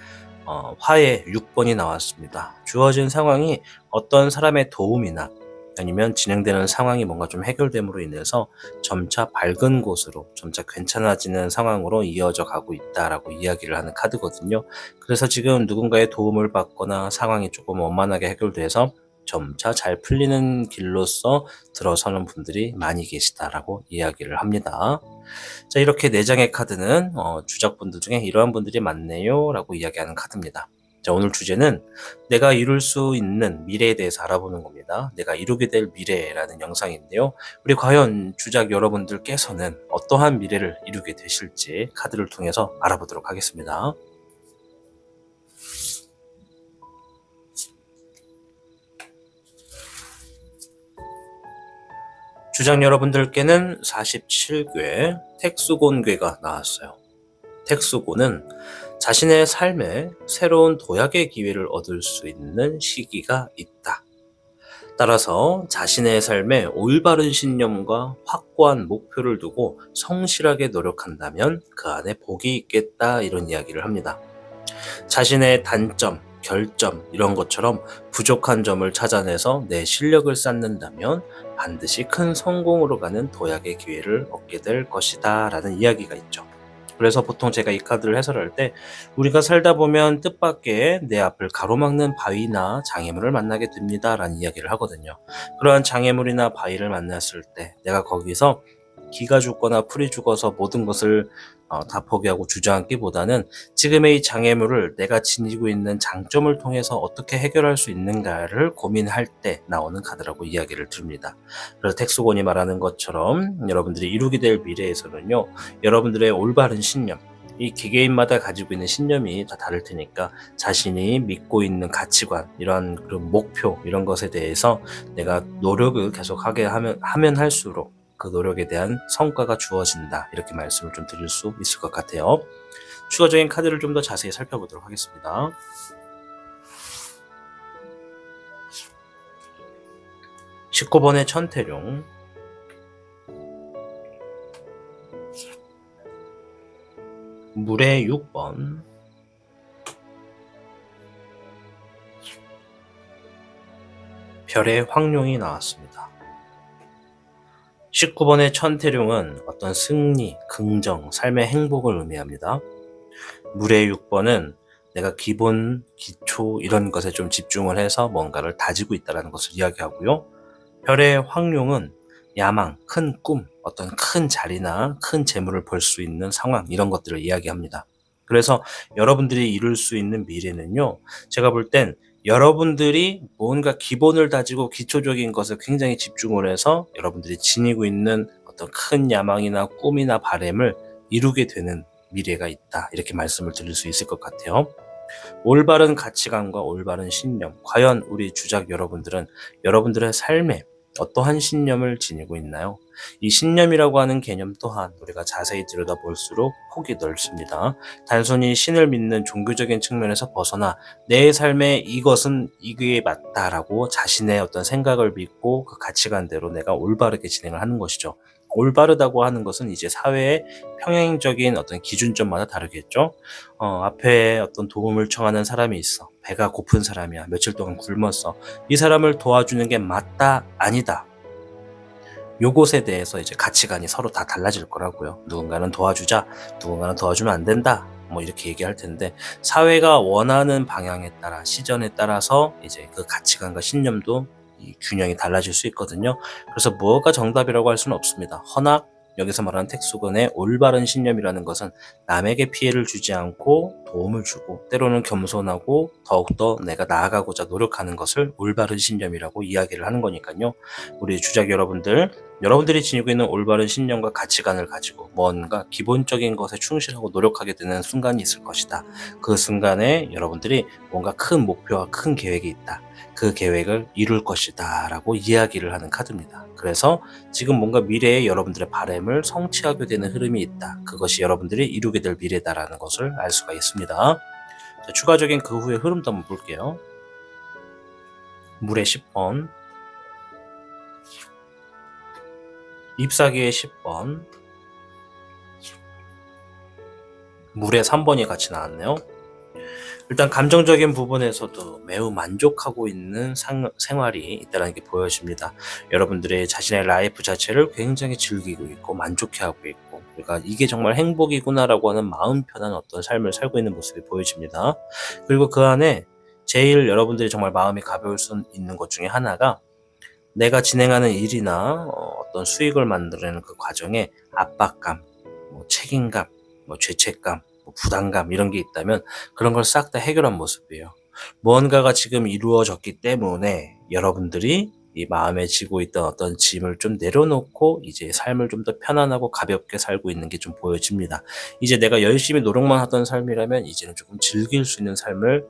화의 6번이 나왔습니다. 주어진 상황이 어떤 사람의 도움이나 아니면 진행되는 상황이 뭔가 좀 해결됨으로 인해서 점차 밝은 곳으로 점차 괜찮아지는 상황으로 이어져 가고 있다라고 이야기를 하는 카드거든요. 그래서 지금 누군가의 도움을 받거나 상황이 조금 원만하게 해결돼서 점차 잘 풀리는 길로서 들어서는 분들이 많이 계시다라고 이야기를 합니다. 자, 이렇게 4장의 카드는 주작분들 중에 이러한 분들이 많네요 라고 이야기하는 카드입니다. 자, 오늘 주제는 내가 이룰 수 있는 미래에 대해서 알아보는 겁니다. 내가 이루게 될 미래라는 영상인데요. 우리 과연 주작 여러분들께서는 어떠한 미래를 이루게 되실지 카드를 통해서 알아보도록 하겠습니다. 주작 여러분들께는 47괴 택수곤괴가 나왔어요. 택수곤은 자신의 삶에 새로운 도약의 기회를 얻을 수 있는 시기가 있다. 따라서 자신의 삶에 올바른 신념과 확고한 목표를 두고 성실하게 노력한다면 그 안에 복이 있겠다 이런 이야기를 합니다. 자신의 단점, 결점 이런 것처럼 부족한 점을 찾아내서 내 실력을 쌓는다면 반드시 큰 성공으로 가는 도약의 기회를 얻게 될 것이다 라는 이야기가 있죠. 그래서 보통 제가 이 카드를 해설할 때 우리가 살다 보면 뜻밖의 내 앞을 가로막는 바위나 장애물을 만나게 됩니다 라는 이야기를 하거든요. 그러한 장애물이나 바위를 만났을 때 내가 거기서 기가 죽거나 풀이 죽어서 모든 것을 다 포기하고 주저앉기보다는 지금의 이 장애물을 내가 지니고 있는 장점을 통해서 어떻게 해결할 수 있는가를 고민할 때 나오는 카드라고 이야기를 드립니다. 그래서 텍스곤이 말하는 것처럼 여러분들이 이루게 될 미래에서는요, 여러분들의 올바른 신념, 이 개개인마다 가지고 있는 신념이 다 다를 테니까 자신이 믿고 있는 가치관, 이런 그런 목표, 이런 것에 대해서 내가 노력을 계속하게 하면 할수록 그 노력에 대한 성과가 주어진다. 이렇게 말씀을 좀 드릴 수 있을 것 같아요. 추가적인 카드를 좀 더 자세히 살펴보도록 하겠습니다. 19번의 천태룡, 물의 6번, 별의 황룡이 나왔습니다. 19번의 천태룡은 어떤 승리, 긍정, 삶의 행복을 의미합니다. 물의 6번은 내가 기본, 기초 이런 것에 좀 집중을 해서 뭔가를 다지고 있다는 것을 이야기하고요. 별의 황룡은 야망, 큰 꿈, 어떤 큰 자리나 큰 재물을 벌 수 있는 상황 이런 것들을 이야기합니다. 그래서 여러분들이 이룰 수 있는 미래는요. 제가 볼 땐 여러분들이 뭔가 기본을 다지고 기초적인 것을 굉장히 집중을 해서 여러분들이 지니고 있는 어떤 큰 야망이나 꿈이나 바람을 이루게 되는 미래가 있다. 이렇게 말씀을 드릴 수 있을 것 같아요. 올바른 가치관과 올바른 신념. 과연 우리 주작 여러분들은 여러분들의 삶에 어떠한 신념을 지니고 있나요? 이 신념이라고 하는 개념 또한 우리가 자세히 들여다볼수록 폭이 넓습니다. 단순히 신을 믿는 종교적인 측면에서 벗어나 내 삶에 이것은 이게 맞다라고 자신의 어떤 생각을 믿고 그 가치관대로 내가 올바르게 진행을 하는 것이죠. 올바르다고 하는 것은 이제 사회의 평행적인 어떤 기준점마다 다르겠죠. 앞에 어떤 도움을 청하는 사람이 있어. 배가 고픈 사람이야. 며칠 동안 굶었어. 이 사람을 도와주는 게 맞다, 아니다. 요것에 대해서 이제 가치관이 서로 다 달라질 거라고요. 누군가는 도와주자, 누군가는 도와주면 안 된다. 뭐 이렇게 얘기할 텐데 사회가 원하는 방향에 따라 시전에 따라서 이제 그 가치관과 신념도 이 균형이 달라질 수 있거든요. 그래서 뭐가 정답이라고 할 수는 없습니다. 허나 여기서 말하는 텍수건의 올바른 신념이라는 것은 남에게 피해를 주지 않고 도움을 주고 때로는 겸손하고 더욱더 내가 나아가고자 노력하는 것을 올바른 신념이라고 이야기를 하는 거니까요. 우리 주작 여러분들이 지니고 있는 올바른 신념과 가치관을 가지고 뭔가 기본적인 것에 충실하고 노력하게 되는 순간이 있을 것이다. 그 순간에 여러분들이 뭔가 큰 목표와 큰 계획이 있다. 그 계획을 이룰 것이다 라고 이야기를 하는 카드입니다. 그래서 지금 뭔가 미래에 여러분들의 바람을 성취하게 되는 흐름이 있다. 그것이 여러분들이 이루게 될 미래다라는 것을 알 수가 있습니다. 자, 추가적인 그 후의 흐름도 한번 볼게요. 물의 10번, 잎사귀의 10번, 물의 3번이 같이 나왔네요. 일단 감정적인 부분에서도 매우 만족하고 있는 생활이 있다는 게 보여집니다. 여러분들의 자신의 라이프 자체를 굉장히 즐기고 있고 만족해하고 있고, 그러니까 이게 정말 행복이구나라고 하는 마음 편한 어떤 삶을 살고 있는 모습이 보여집니다. 그리고 그 안에 제일 여러분들이 정말 마음이 가벼울 수 있는 것 중에 하나가 내가 진행하는 일이나 어떤 수익을 만들어내는 그 과정에 압박감, 책임감, 죄책감, 부담감 이런 게 있다면 그런 걸 싹 다 해결한 모습이에요. 무언가가 지금 이루어졌기 때문에 여러분들이 이 마음에 지고 있던 어떤 짐을 좀 내려놓고 이제 삶을 좀 더 편안하고 가볍게 살고 있는 게 좀 보여집니다. 이제 내가 열심히 노력만 하던 삶이라면 이제는 조금 즐길 수 있는 삶을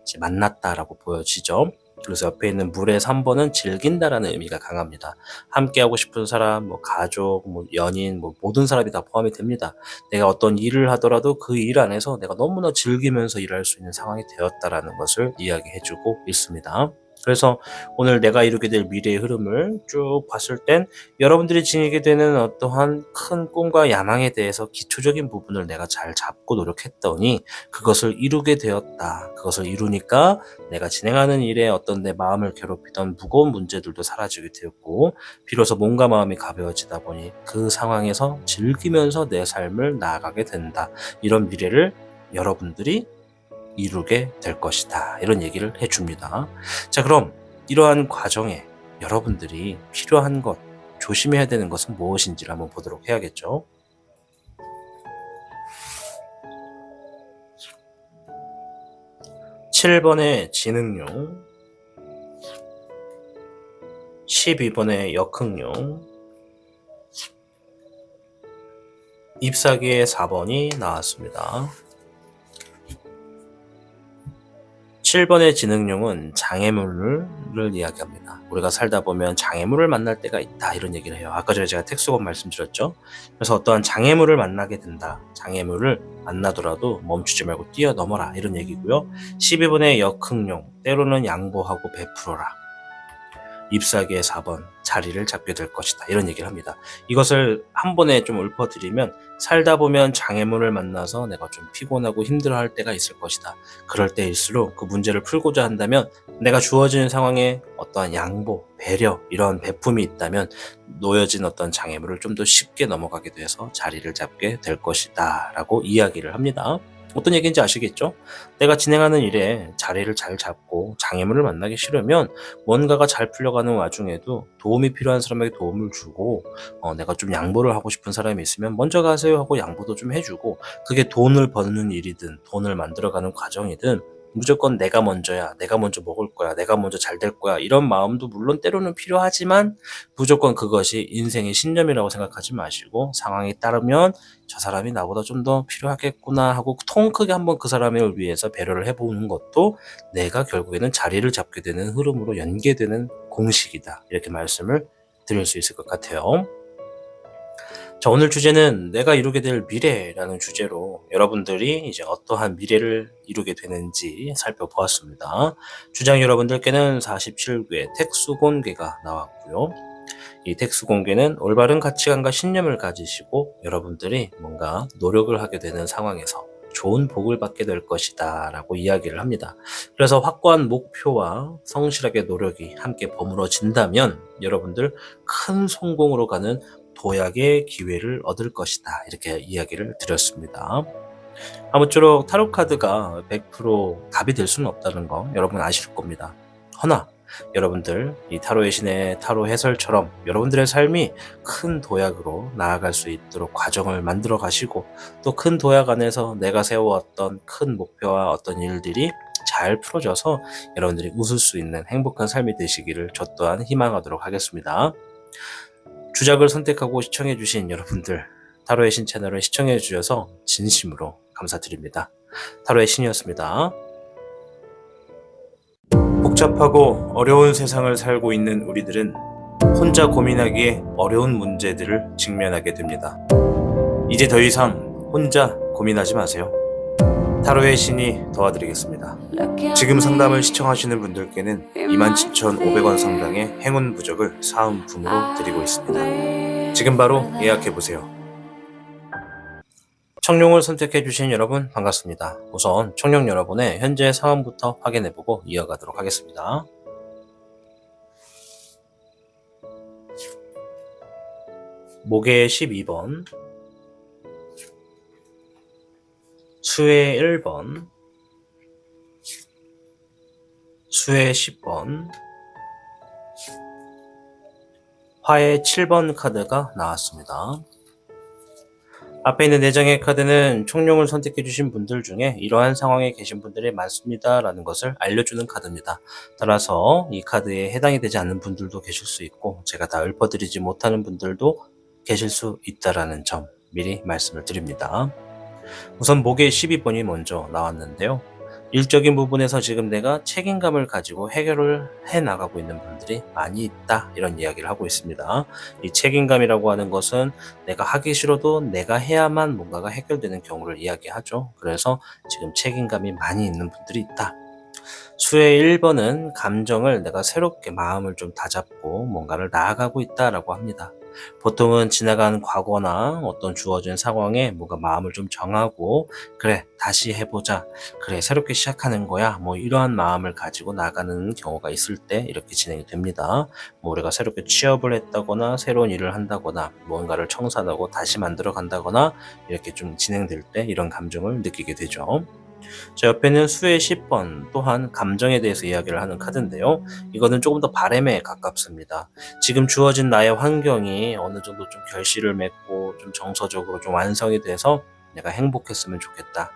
이제 만났다라고 보여지죠. 그래서 옆에 있는 물의 3번은 즐긴다라는 의미가 강합니다. 함께하고 싶은 사람, 가족, 연인, 모든 사람이 다 포함이 됩니다. 내가 어떤 일을 하더라도 그 일 안에서 내가 너무나 즐기면서 일할 수 있는 상황이 되었다라는 것을 이야기해주고 있습니다. 그래서 오늘 내가 이루게 될 미래의 흐름을 쭉 봤을 땐 여러분들이 지니게 되는 어떠한 큰 꿈과 야망에 대해서 기초적인 부분을 내가 잘 잡고 노력했더니 그것을 이루게 되었다. 그것을 이루니까 내가 진행하는 일에 어떤 내 마음을 괴롭히던 무거운 문제들도 사라지게 되었고 비로소 몸과 마음이 가벼워지다 보니 그 상황에서 즐기면서 내 삶을 나아가게 된다. 이런 미래를 여러분들이 이루게 될 것이다. 이런 얘기를 해줍니다. 자, 그럼 이러한 과정에 여러분들이 필요한 것, 조심해야 되는 것은 무엇인지를 한번 보도록 해야겠죠. 7번의 지능용, 12번의 역흥용, 잎사귀의 4번이 나왔습니다. 7번의 지능용은 장애물을 이야기합니다. 우리가 살다 보면 장애물을 만날 때가 있다 이런 얘기를 해요. 아까 전에 제가 텍스건 말씀드렸죠. 그래서 어떠한 장애물을 만나게 된다. 장애물을 만나더라도 멈추지 말고 뛰어넘어라 이런 얘기고요. 12번의 역흥용, 때로는 양보하고 베풀어라. 잎사귀의 4번, 자리를 잡게 될 것이다 이런 얘기를 합니다. 이것을 한 번에 좀 읊어드리면 살다 보면 장애물을 만나서 내가 좀 피곤하고 힘들어할 때가 있을 것이다. 그럴 때일수록 그 문제를 풀고자 한다면 내가 주어지는 상황에 어떠한 양보, 배려 이런 베품이 있다면 놓여진 어떤 장애물을 좀 더 쉽게 넘어가게 돼서 자리를 잡게 될 것이다 라고 이야기를 합니다. 어떤 얘기인지 아시겠죠? 내가 진행하는 일에 자리를 잘 잡고 장애물을 만나기 싫으면 뭔가가 잘 풀려가는 와중에도 도움이 필요한 사람에게 도움을 주고 내가 좀 양보를 하고 싶은 사람이 있으면 먼저 가세요 하고 양보도 좀 해주고 그게 돈을 버는 일이든 돈을 만들어가는 과정이든 무조건 내가 먼저야, 내가 먼저 먹을 거야, 내가 먼저 잘 될 거야, 이런 마음도 물론 때로는 필요하지만 무조건 그것이 인생의 신념이라고 생각하지 마시고, 상황에 따르면 저 사람이 나보다 좀 더 필요하겠구나 하고 통 크게 한번 그 사람을 위해서 배려를 해보는 것도 내가 결국에는 자리를 잡게 되는 흐름으로 연계되는 공식이다, 이렇게 말씀을 드릴 수 있을 것 같아요. 자, 오늘 주제는 내가 이루게 될 미래라는 주제로 여러분들이 이제 어떠한 미래를 이루게 되는지 살펴보았습니다. 주장 여러분들께는 47개 택수 공개가 나왔고요. 이 택수 공개는 올바른 가치관과 신념을 가지시고 여러분들이 뭔가 노력을 하게 되는 상황에서 좋은 복을 받게 될 것이다 라고 이야기를 합니다. 그래서 확고한 목표와 성실하게 노력이 함께 버무러진다면 여러분들 큰 성공으로 가는 도약의 기회를 얻을 것이다, 이렇게 이야기를 드렸습니다. 아무쪼록 타로 카드가 100% 답이 될 수는 없다는 거 여러분 아실 겁니다. 허나 여러분들 이 타로의 신의 타로 해설처럼 여러분들의 삶이 큰 도약으로 나아갈 수 있도록 과정을 만들어 가시고, 또 큰 도약 안에서 내가 세워왔던 큰 목표와 어떤 일들이 잘 풀어져서 여러분들이 웃을 수 있는 행복한 삶이 되시기를 저 또한 희망하도록 하겠습니다. 주작을 선택하고 시청해주신 여러분들, 타로의 신 채널을 시청해주셔서 진심으로 감사드립니다. 타로의 신이었습니다. 복잡하고 어려운 세상을 살고 있는 우리들은 혼자 고민하기에 어려운 문제들을 직면하게 됩니다. 이제 더 이상 혼자 고민하지 마세요. 타로의 신이 도와드리겠습니다. 지금 상담을 시청하시는 분들께는 27,500원 상당의 행운 부적을 사은품으로 드리고 있습니다. 지금 바로 예약해보세요. 청룡을 선택해주신 여러분 반갑습니다. 우선 청룡 여러분의 현재 상황부터 확인해보고 이어가도록 하겠습니다. 목의 12번, 수의 1번, 수의 10번, 화의 7번 카드가 나왔습니다. 앞에 있는 4장의 카드는 청룡을 선택해주신 분들 중에 이러한 상황에 계신 분들이 많습니다 라는 것을 알려주는 카드입니다. 따라서 이 카드에 해당이 되지 않는 분들도 계실 수 있고 제가 다 읊어드리지 못하는 분들도 계실 수 있다라는 점 미리 말씀을 드립니다. 우선 목의 12번이 먼저 나왔는데요. 일적인 부분에서 지금 내가 책임감을 가지고 해결을 해나가고 있는 분들이 많이 있다, 이런 이야기를 하고 있습니다. 이 책임감이라고 하는 것은 내가 하기 싫어도 내가 해야만 뭔가가 해결되는 경우를 이야기하죠. 그래서 지금 책임감이 많이 있는 분들이 있다. 수의 1번은 감정을 내가 새롭게 마음을 좀 다잡고 뭔가를 나아가고 있다라고 합니다. 보통은 지나간 과거나 어떤 주어진 상황에 뭔가 마음을 좀 정하고 그래 다시 해보자, 그래 새롭게 시작하는 거야, 뭐 이러한 마음을 가지고 나가는 경우가 있을 때 이렇게 진행이 됩니다. 뭐 우리가 새롭게 취업을 했다거나 새로운 일을 한다거나 뭔가를 청산하고 다시 만들어 간다거나 이렇게 좀 진행될 때 이런 감정을 느끼게 되죠. 자, 옆에는 수의 10번 또한 감정에 대해서 이야기를 하는 카드인데요. 이거는 조금 더 바람에 가깝습니다. 지금 주어진 나의 환경이 어느 정도 좀 결실을 맺고 좀 정서적으로 좀 완성이 돼서 내가 행복했으면 좋겠다,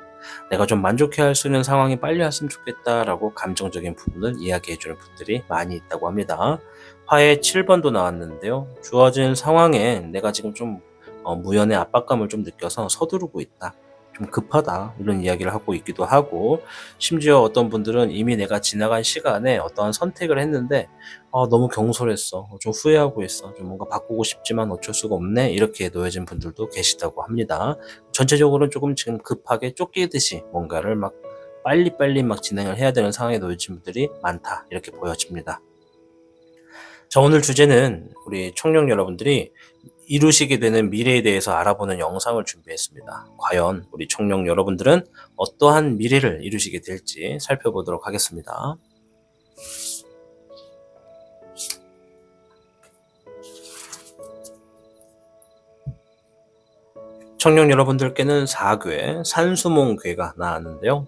내가 좀 만족해할 수 있는 상황이 빨리 왔으면 좋겠다라고 감정적인 부분을 이야기해주는 분들이 많이 있다고 합니다. 화의 7번도 나왔는데요. 주어진 상황에 내가 지금 좀 무연의 압박감을 좀 느껴서 서두르고 있다, 좀 급하다, 이런 이야기를 하고 있기도 하고, 심지어 어떤 분들은 이미 내가 지나간 시간에 어떠한 선택을 했는데 너무 경솔했어, 좀 후회하고 있어, 좀 뭔가 바꾸고 싶지만 어쩔 수가 없네, 이렇게 놓여진 분들도 계시다고 합니다. 전체적으로는 조금 지금 급하게 쫓기듯이 뭔가를 막 빨리빨리 막 진행을 해야 되는 상황에 놓여진 분들이 많다, 이렇게 보여집니다. 자, 오늘 주제는 우리 청룡 여러분들이 이루시게 되는 미래에 대해서 알아보는 영상을 준비했습니다. 과연 우리 청룡 여러분들은 어떠한 미래를 이루시게 될지 살펴보도록 하겠습니다. 청룡 여러분들께는 4괴 산수몽괴가 나왔는데요.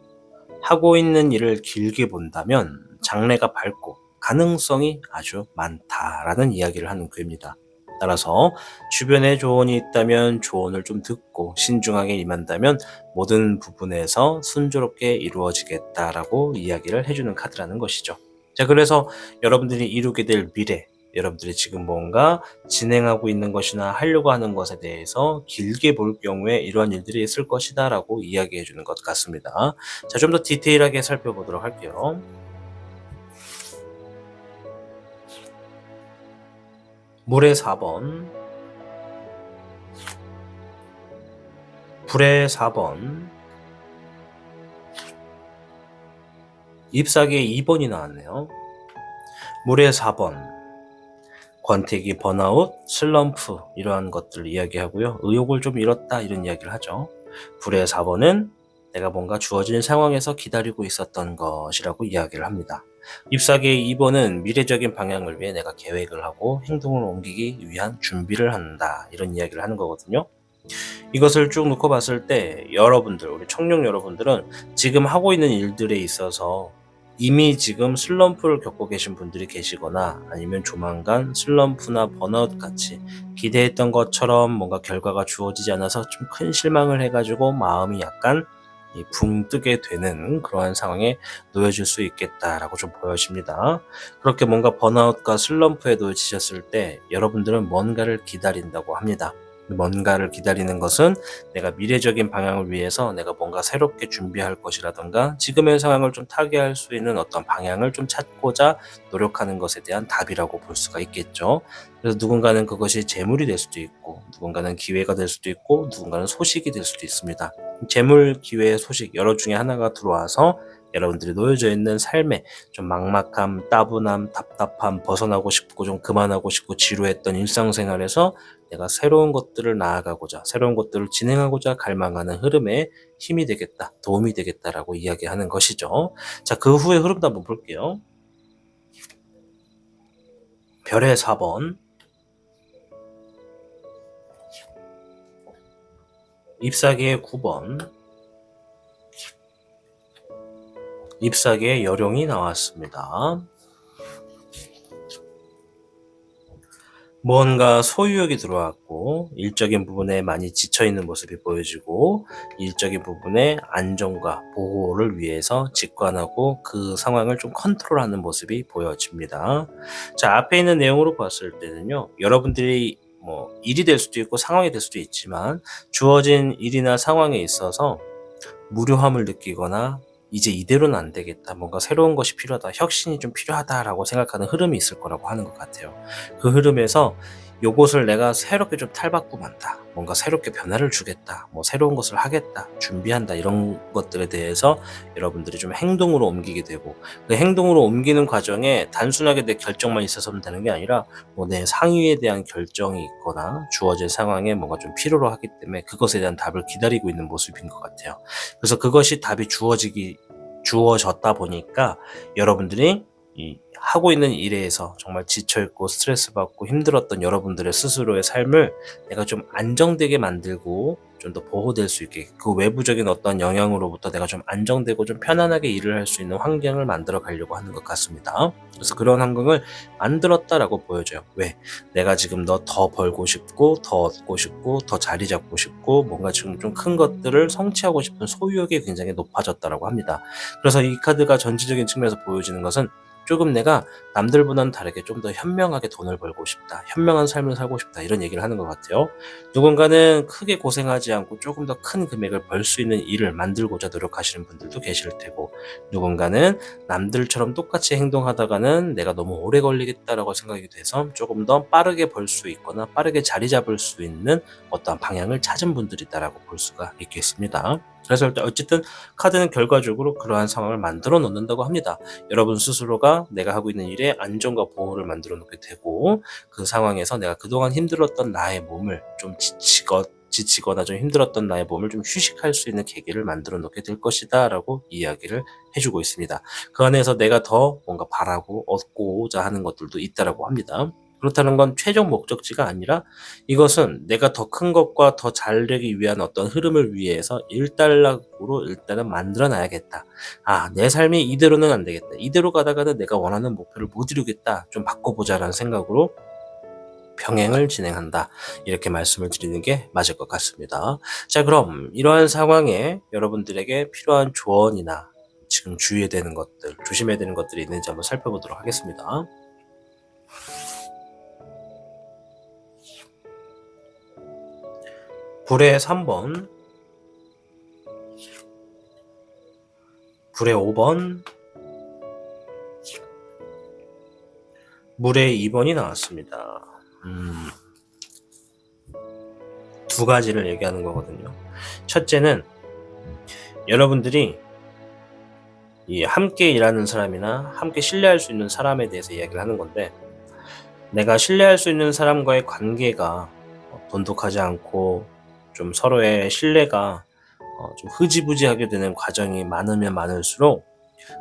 하고 있는 일을 길게 본다면 장래가 밝고 가능성이 아주 많다라는 이야기를 하는 괴입니다. 따라서 주변에 조언이 있다면 조언을 좀 듣고 신중하게 임한다면 모든 부분에서 순조롭게 이루어지겠다라고 이야기를 해주는 카드라는 것이죠. 자, 그래서 여러분들이 이루게 될 미래, 여러분들이 지금 뭔가 진행하고 있는 것이나 하려고 하는 것에 대해서 길게 볼 경우에 이러한 일들이 있을 것이다 라고 이야기해 주는 것 같습니다. 자, 좀 더 디테일하게 살펴보도록 할게요. 물의 4번, 불의 4번, 잎사귀의 2번이 나왔네요. 물의 4번, 권태기, 번아웃, 슬럼프 이러한 것들을 이야기하고요. 의욕을 좀 잃었다 이런 이야기를 하죠. 불의 4번은 내가 뭔가 주어진 상황에서 기다리고 있었던 것이라고 이야기를 합니다. 잎사귀의 2번은 미래적인 방향을 위해 내가 계획을 하고 행동을 옮기기 위한 준비를 한다 이런 이야기를 하는 거거든요. 이것을 쭉 놓고 봤을 때 여러분들, 우리 청룡 여러분들은 지금 하고 있는 일들에 있어서 이미 지금 슬럼프를 겪고 계신 분들이 계시거나 아니면 조만간 슬럼프나 번아웃 같이 기대했던 것처럼 뭔가 결과가 주어지지 않아서 좀 큰 실망을 해가지고 마음이 약간 붕 뜨게 되는 그러한 상황에 놓여질 수 있겠다라고 좀 보여집니다. 그렇게 뭔가 번아웃과 슬럼프에 놓여지셨을 때 여러분들은 뭔가를 기다린다고 합니다. 뭔가를 기다리는 것은 내가 미래적인 방향을 위해서 내가 뭔가 새롭게 준비할 것이라던가 지금의 상황을 좀 타개할 수 있는 어떤 방향을 좀 찾고자 노력하는 것에 대한 답이라고 볼 수가 있겠죠. 그래서 누군가는 그것이 재물이 될 수도 있고 누군가는 기회가 될 수도 있고 누군가는 소식이 될 수도 있습니다. 재물, 기회, 소식 여러 중에 하나가 들어와서 여러분들이 놓여져 있는 삶에 좀 막막함, 따분함, 답답함, 벗어나고 싶고 좀 그만하고 싶고 지루했던 일상생활에서 내가 새로운 것들을 나아가고자, 새로운 것들을 진행하고자 갈망하는 흐름에 힘이 되겠다, 도움이 되겠다라고 이야기하는 것이죠. 자, 그 후의 흐름도 한번 볼게요. 별의 4번, 잎사귀의 9번, 잎사귀의 여룡이 나왔습니다. 뭔가 소유욕이 들어왔고 일적인 부분에 많이 지쳐있는 모습이 보여지고 일적인 부분에 안정과 보호를 위해서 직관하고 그 상황을 좀 컨트롤하는 모습이 보여집니다. 자, 앞에 있는 내용으로 봤을 때는요, 여러분들이 일이 될 수도 있고 상황이 될 수도 있지만 주어진 일이나 상황에 있어서 무료함을 느끼거나 이제 이대로는 안 되겠다, 뭔가 새로운 것이 필요하다, 혁신이 좀 필요하다라고 생각하는 흐름이 있을 거라고 하는 것 같아요. 그 흐름에서 요것을 내가 새롭게 좀 탈바꿈한다, 뭔가 새롭게 변화를 주겠다, 새로운 것을 하겠다, 준비한다, 이런 것들에 대해서 여러분들이 좀 행동으로 옮기게 되고, 그 행동으로 옮기는 과정에 단순하게 내 결정만 있어서는 되는 게 아니라 내 상위에 대한 결정이 있거나 주어진 상황에 뭔가 좀 필요로 하기 때문에 그것에 대한 답을 기다리고 있는 모습인 것 같아요. 그래서 그것이 답이 주어졌다 보니까 여러분들이 하고 있는 일에서 정말 지쳐있고 스트레스 받고 힘들었던 여러분들의 스스로의 삶을 내가 좀 안정되게 만들고 좀 더 보호될 수 있게, 그 외부적인 어떤 영향으로부터 내가 좀 안정되고 좀 편안하게 일을 할 수 있는 환경을 만들어 가려고 하는 것 같습니다. 그래서 그런 환경을 만들었다라고 보여져요. 왜? 내가 지금 더 벌고 싶고 더 얻고 싶고 더 자리 잡고 싶고 뭔가 지금 좀 큰 것들을 성취하고 싶은 소유욕이 굉장히 높아졌다라고 합니다. 그래서 이 카드가 전체적인 측면에서 보여지는 것은 조금 내가 남들보다는 다르게 좀 더 현명하게 돈을 벌고 싶다, 현명한 삶을 살고 싶다, 이런 얘기를 하는 것 같아요. 누군가는 크게 고생하지 않고 조금 더 큰 금액을 벌 수 있는 일을 만들고자 노력하시는 분들도 계실 테고, 누군가는 남들처럼 똑같이 행동하다가는 내가 너무 오래 걸리겠다라고 생각이 돼서 조금 더 빠르게 벌 수 있거나 빠르게 자리 잡을 수 있는 어떠한 방향을 찾은 분들이다라고 볼 수가 있겠습니다. 그래서 어쨌든 카드는 결과적으로 그러한 상황을 만들어 놓는다고 합니다. 여러분 스스로가 내가 하고 있는 일에 안정과 보호를 만들어 놓게 되고, 그 상황에서 내가 그동안 힘들었던 나의 몸을 좀 지치거나 좀 힘들었던 나의 몸을 좀 휴식할 수 있는 계기를 만들어 놓게 될 것이다 라고 이야기를 해주고 있습니다. 그 안에서 내가 더 뭔가 바라고 얻고자 하는 것들도 있다라고 합니다. 그렇다는 건 최종 목적지가 아니라 이것은 내가 더 큰 것과 더 잘 되기 위한 어떤 흐름을 위해서 일단락으로 일단은 만들어 놔야겠다. 내 삶이 이대로는 안 되겠다, 이대로 가다가는 내가 원하는 목표를 못 이루겠다, 좀 바꿔보자라는 생각으로 병행을 진행한다. 이렇게 말씀을 드리는 게 맞을 것 같습니다. 자, 그럼 이러한 상황에 여러분들에게 필요한 조언이나 지금 주의해야 되는 것들, 조심해야 되는 것들이 있는지 한번 살펴보도록 하겠습니다. 불의 3번, 불의 5번, 물의 2번이 나왔습니다. 두 가지를 얘기하는 거거든요. 첫째는 여러분들이 이 함께 일하는 사람이나 함께 신뢰할 수 있는 사람에 대해서 이야기를 하는 건데, 내가 신뢰할 수 있는 사람과의 관계가 돈독하지 않고 좀 서로의 신뢰가 좀 흐지부지하게 되는 과정이 많으면 많을수록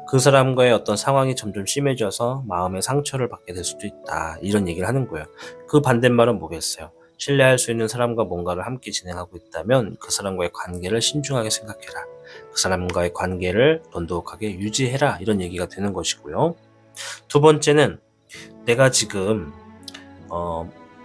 그 사람과의 어떤 상황이 점점 심해져서 마음의 상처를 받게 될 수도 있다. 이런 얘기를 하는 거예요. 그 반대말은 뭐겠어요? 신뢰할 수 있는 사람과 뭔가를 함께 진행하고 있다면 그 사람과의 관계를 신중하게 생각해라. 그 사람과의 관계를 돈독하게 유지해라. 이런 얘기가 되는 것이고요. 두 번째는 내가 지금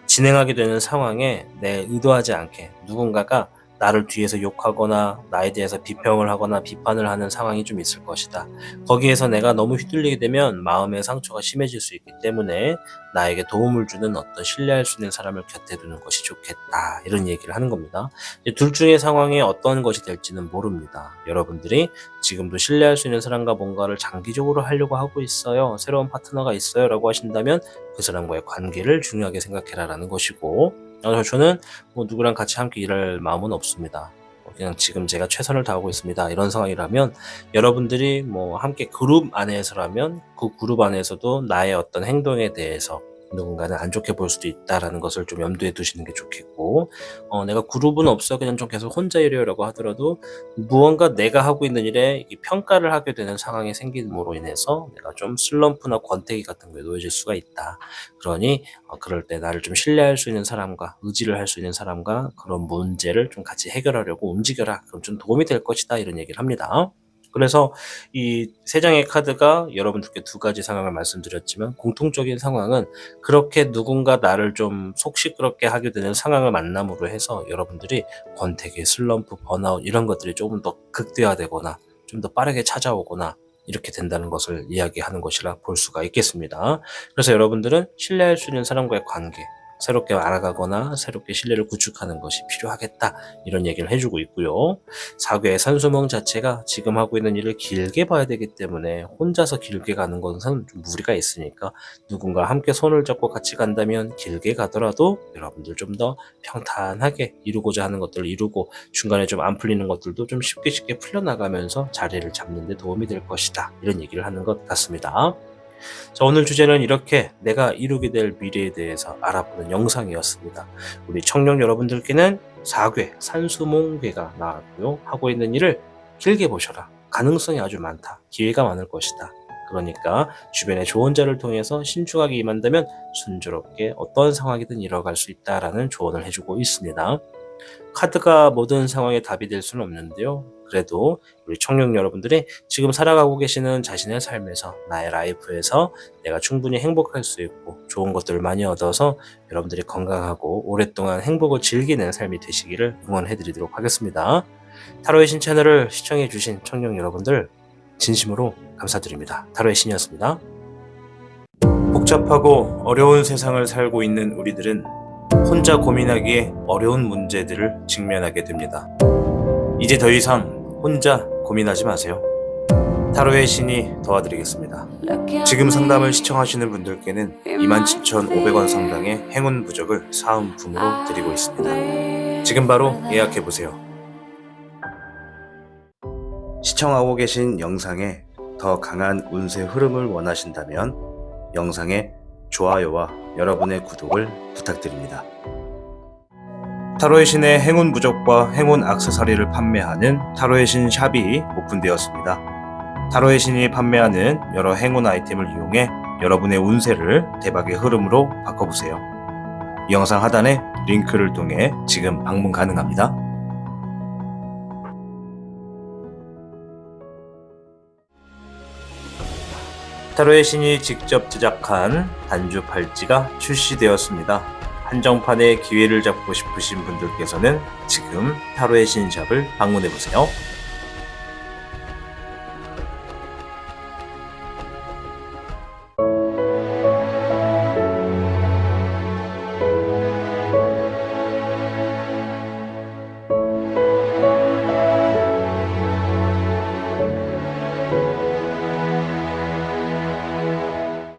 진행하게 되는 상황에 내 의도하지 않게 누군가가 나를 뒤에서 욕하거나 나에 대해서 비평을 하거나 비판을 하는 상황이 좀 있을 것이다. 거기에서 내가 너무 휘둘리게 되면 마음의 상처가 심해질 수 있기 때문에 나에게 도움을 주는 어떤 신뢰할 수 있는 사람을 곁에 두는 것이 좋겠다. 이런 얘기를 하는 겁니다. 둘 중의 상황이 어떤 것이 될지는 모릅니다. 여러분들이 지금도 신뢰할 수 있는 사람과 뭔가를 장기적으로 하려고 하고 있어요. 새로운 파트너가 있어요. 라고 하신다면 그 사람과의 관계를 중요하게 생각해라 라는 것이고, 저는 누구랑 같이 함께 일할 마음은 없습니다. 그냥 지금 제가 최선을 다하고 있습니다. 이런 상황이라면 여러분들이 함께 그룹 안에서라면 그 그룹 안에서도 나의 어떤 행동에 대해서 누군가는 안 좋게 볼 수도 있다라는 것을 좀 염두에 두시는 게 좋겠고, 내가 그룹은 없어 그냥 좀 계속 혼자 일해요라고 하더라도 무언가 내가 하고 있는 일에 평가를 하게 되는 상황이 생김으로 인해서 내가 좀 슬럼프나 권태기 같은 거에 놓여질 수가 있다. 그러니 그럴 때 나를 좀 신뢰할 수 있는 사람과 의지를 할 수 있는 사람과 그런 문제를 좀 같이 해결하려고 움직여라. 그럼 좀 도움이 될 것이다. 이런 얘기를 합니다. 그래서 이 세 장의 카드가 여러분들께 두 가지 상황을 말씀드렸지만 공통적인 상황은 그렇게 누군가 나를 좀 속 시끄럽게 하게 되는 상황을 만남으로 해서 여러분들이 권태기, 슬럼프, 번아웃 이런 것들이 조금 더 극대화되거나 좀 더 빠르게 찾아오거나 이렇게 된다는 것을 이야기하는 것이라 볼 수가 있겠습니다. 그래서 여러분들은 신뢰할 수 있는 사람과의 관계, 새롭게 알아가거나 새롭게 신뢰를 구축하는 것이 필요하겠다. 이런 얘기를 해주고 있고요. 사괴의 산수몽 자체가 지금 하고 있는 일을 길게 봐야 되기 때문에 혼자서 길게 가는 것은 좀 무리가 있으니까 누군가 함께 손을 잡고 같이 간다면 길게 가더라도 여러분들 좀 더 평탄하게 이루고자 하는 것들을 이루고 중간에 좀 안 풀리는 것들도 좀 쉽게 풀려나가면서 자리를 잡는 데 도움이 될 것이다. 이런 얘기를 하는 것 같습니다. 자, 오늘 주제는 이렇게 내가 이루게 될 미래에 대해서 알아보는 영상이었습니다. 우리 청년 여러분들께는 사괴, 산수몽괴가 나왔고요. 하고 있는 일을 길게 보셔라. 가능성이 아주 많다. 기회가 많을 것이다. 그러니까 주변의 좋은 자를 통해서 신중하게 임한다면 순조롭게 어떤 상황이든 이뤄갈 수 있다라는 조언을 해주고 있습니다. 카드가 모든 상황에 답이 될 수는 없는데요. 그래도 우리 청년 여러분들이 지금 살아가고 계시는 자신의 삶에서 나의 라이프에서 내가 충분히 행복할 수 있고 좋은 것들을 많이 얻어서 여러분들이 건강하고 오랫동안 행복을 즐기는 삶이 되시기를 응원해드리도록 하겠습니다. 타로의 신 채널을 시청해주신 청년 여러분들 진심으로 감사드립니다. 타로의 신이었습니다. 복잡하고 어려운 세상을 살고 있는 우리들은 혼자 고민하기에 어려운 문제들을 직면하게 됩니다. 이제 더 이상 혼자 고민하지 마세요. 타로의 신이 도와드리겠습니다. 지금 상담을 시청하시는 분들께는 27,500원 상당의 행운 부적을 사은품으로 드리고 있습니다. 지금 바로 예약해보세요. 시청하고 계신 영상에 더 강한 운세 흐름을 원하신다면 영상에 좋아요와 여러분의 구독을 부탁드립니다. 타로의 신의 행운 부적과 행운 액세서리를 판매하는 타로의 신 샵이 오픈되었습니다. 타로의 신이 판매하는 여러 행운 아이템을 이용해 여러분의 운세를 대박의 흐름으로 바꿔보세요. 이 영상 하단에 링크를 통해 지금 방문 가능합니다. 타로의 신이 직접 제작한 단주 팔찌가 출시되었습니다. 한정판의 기회를 잡고 싶으신 분들께서는 지금 타로의 신샵을 방문해보세요.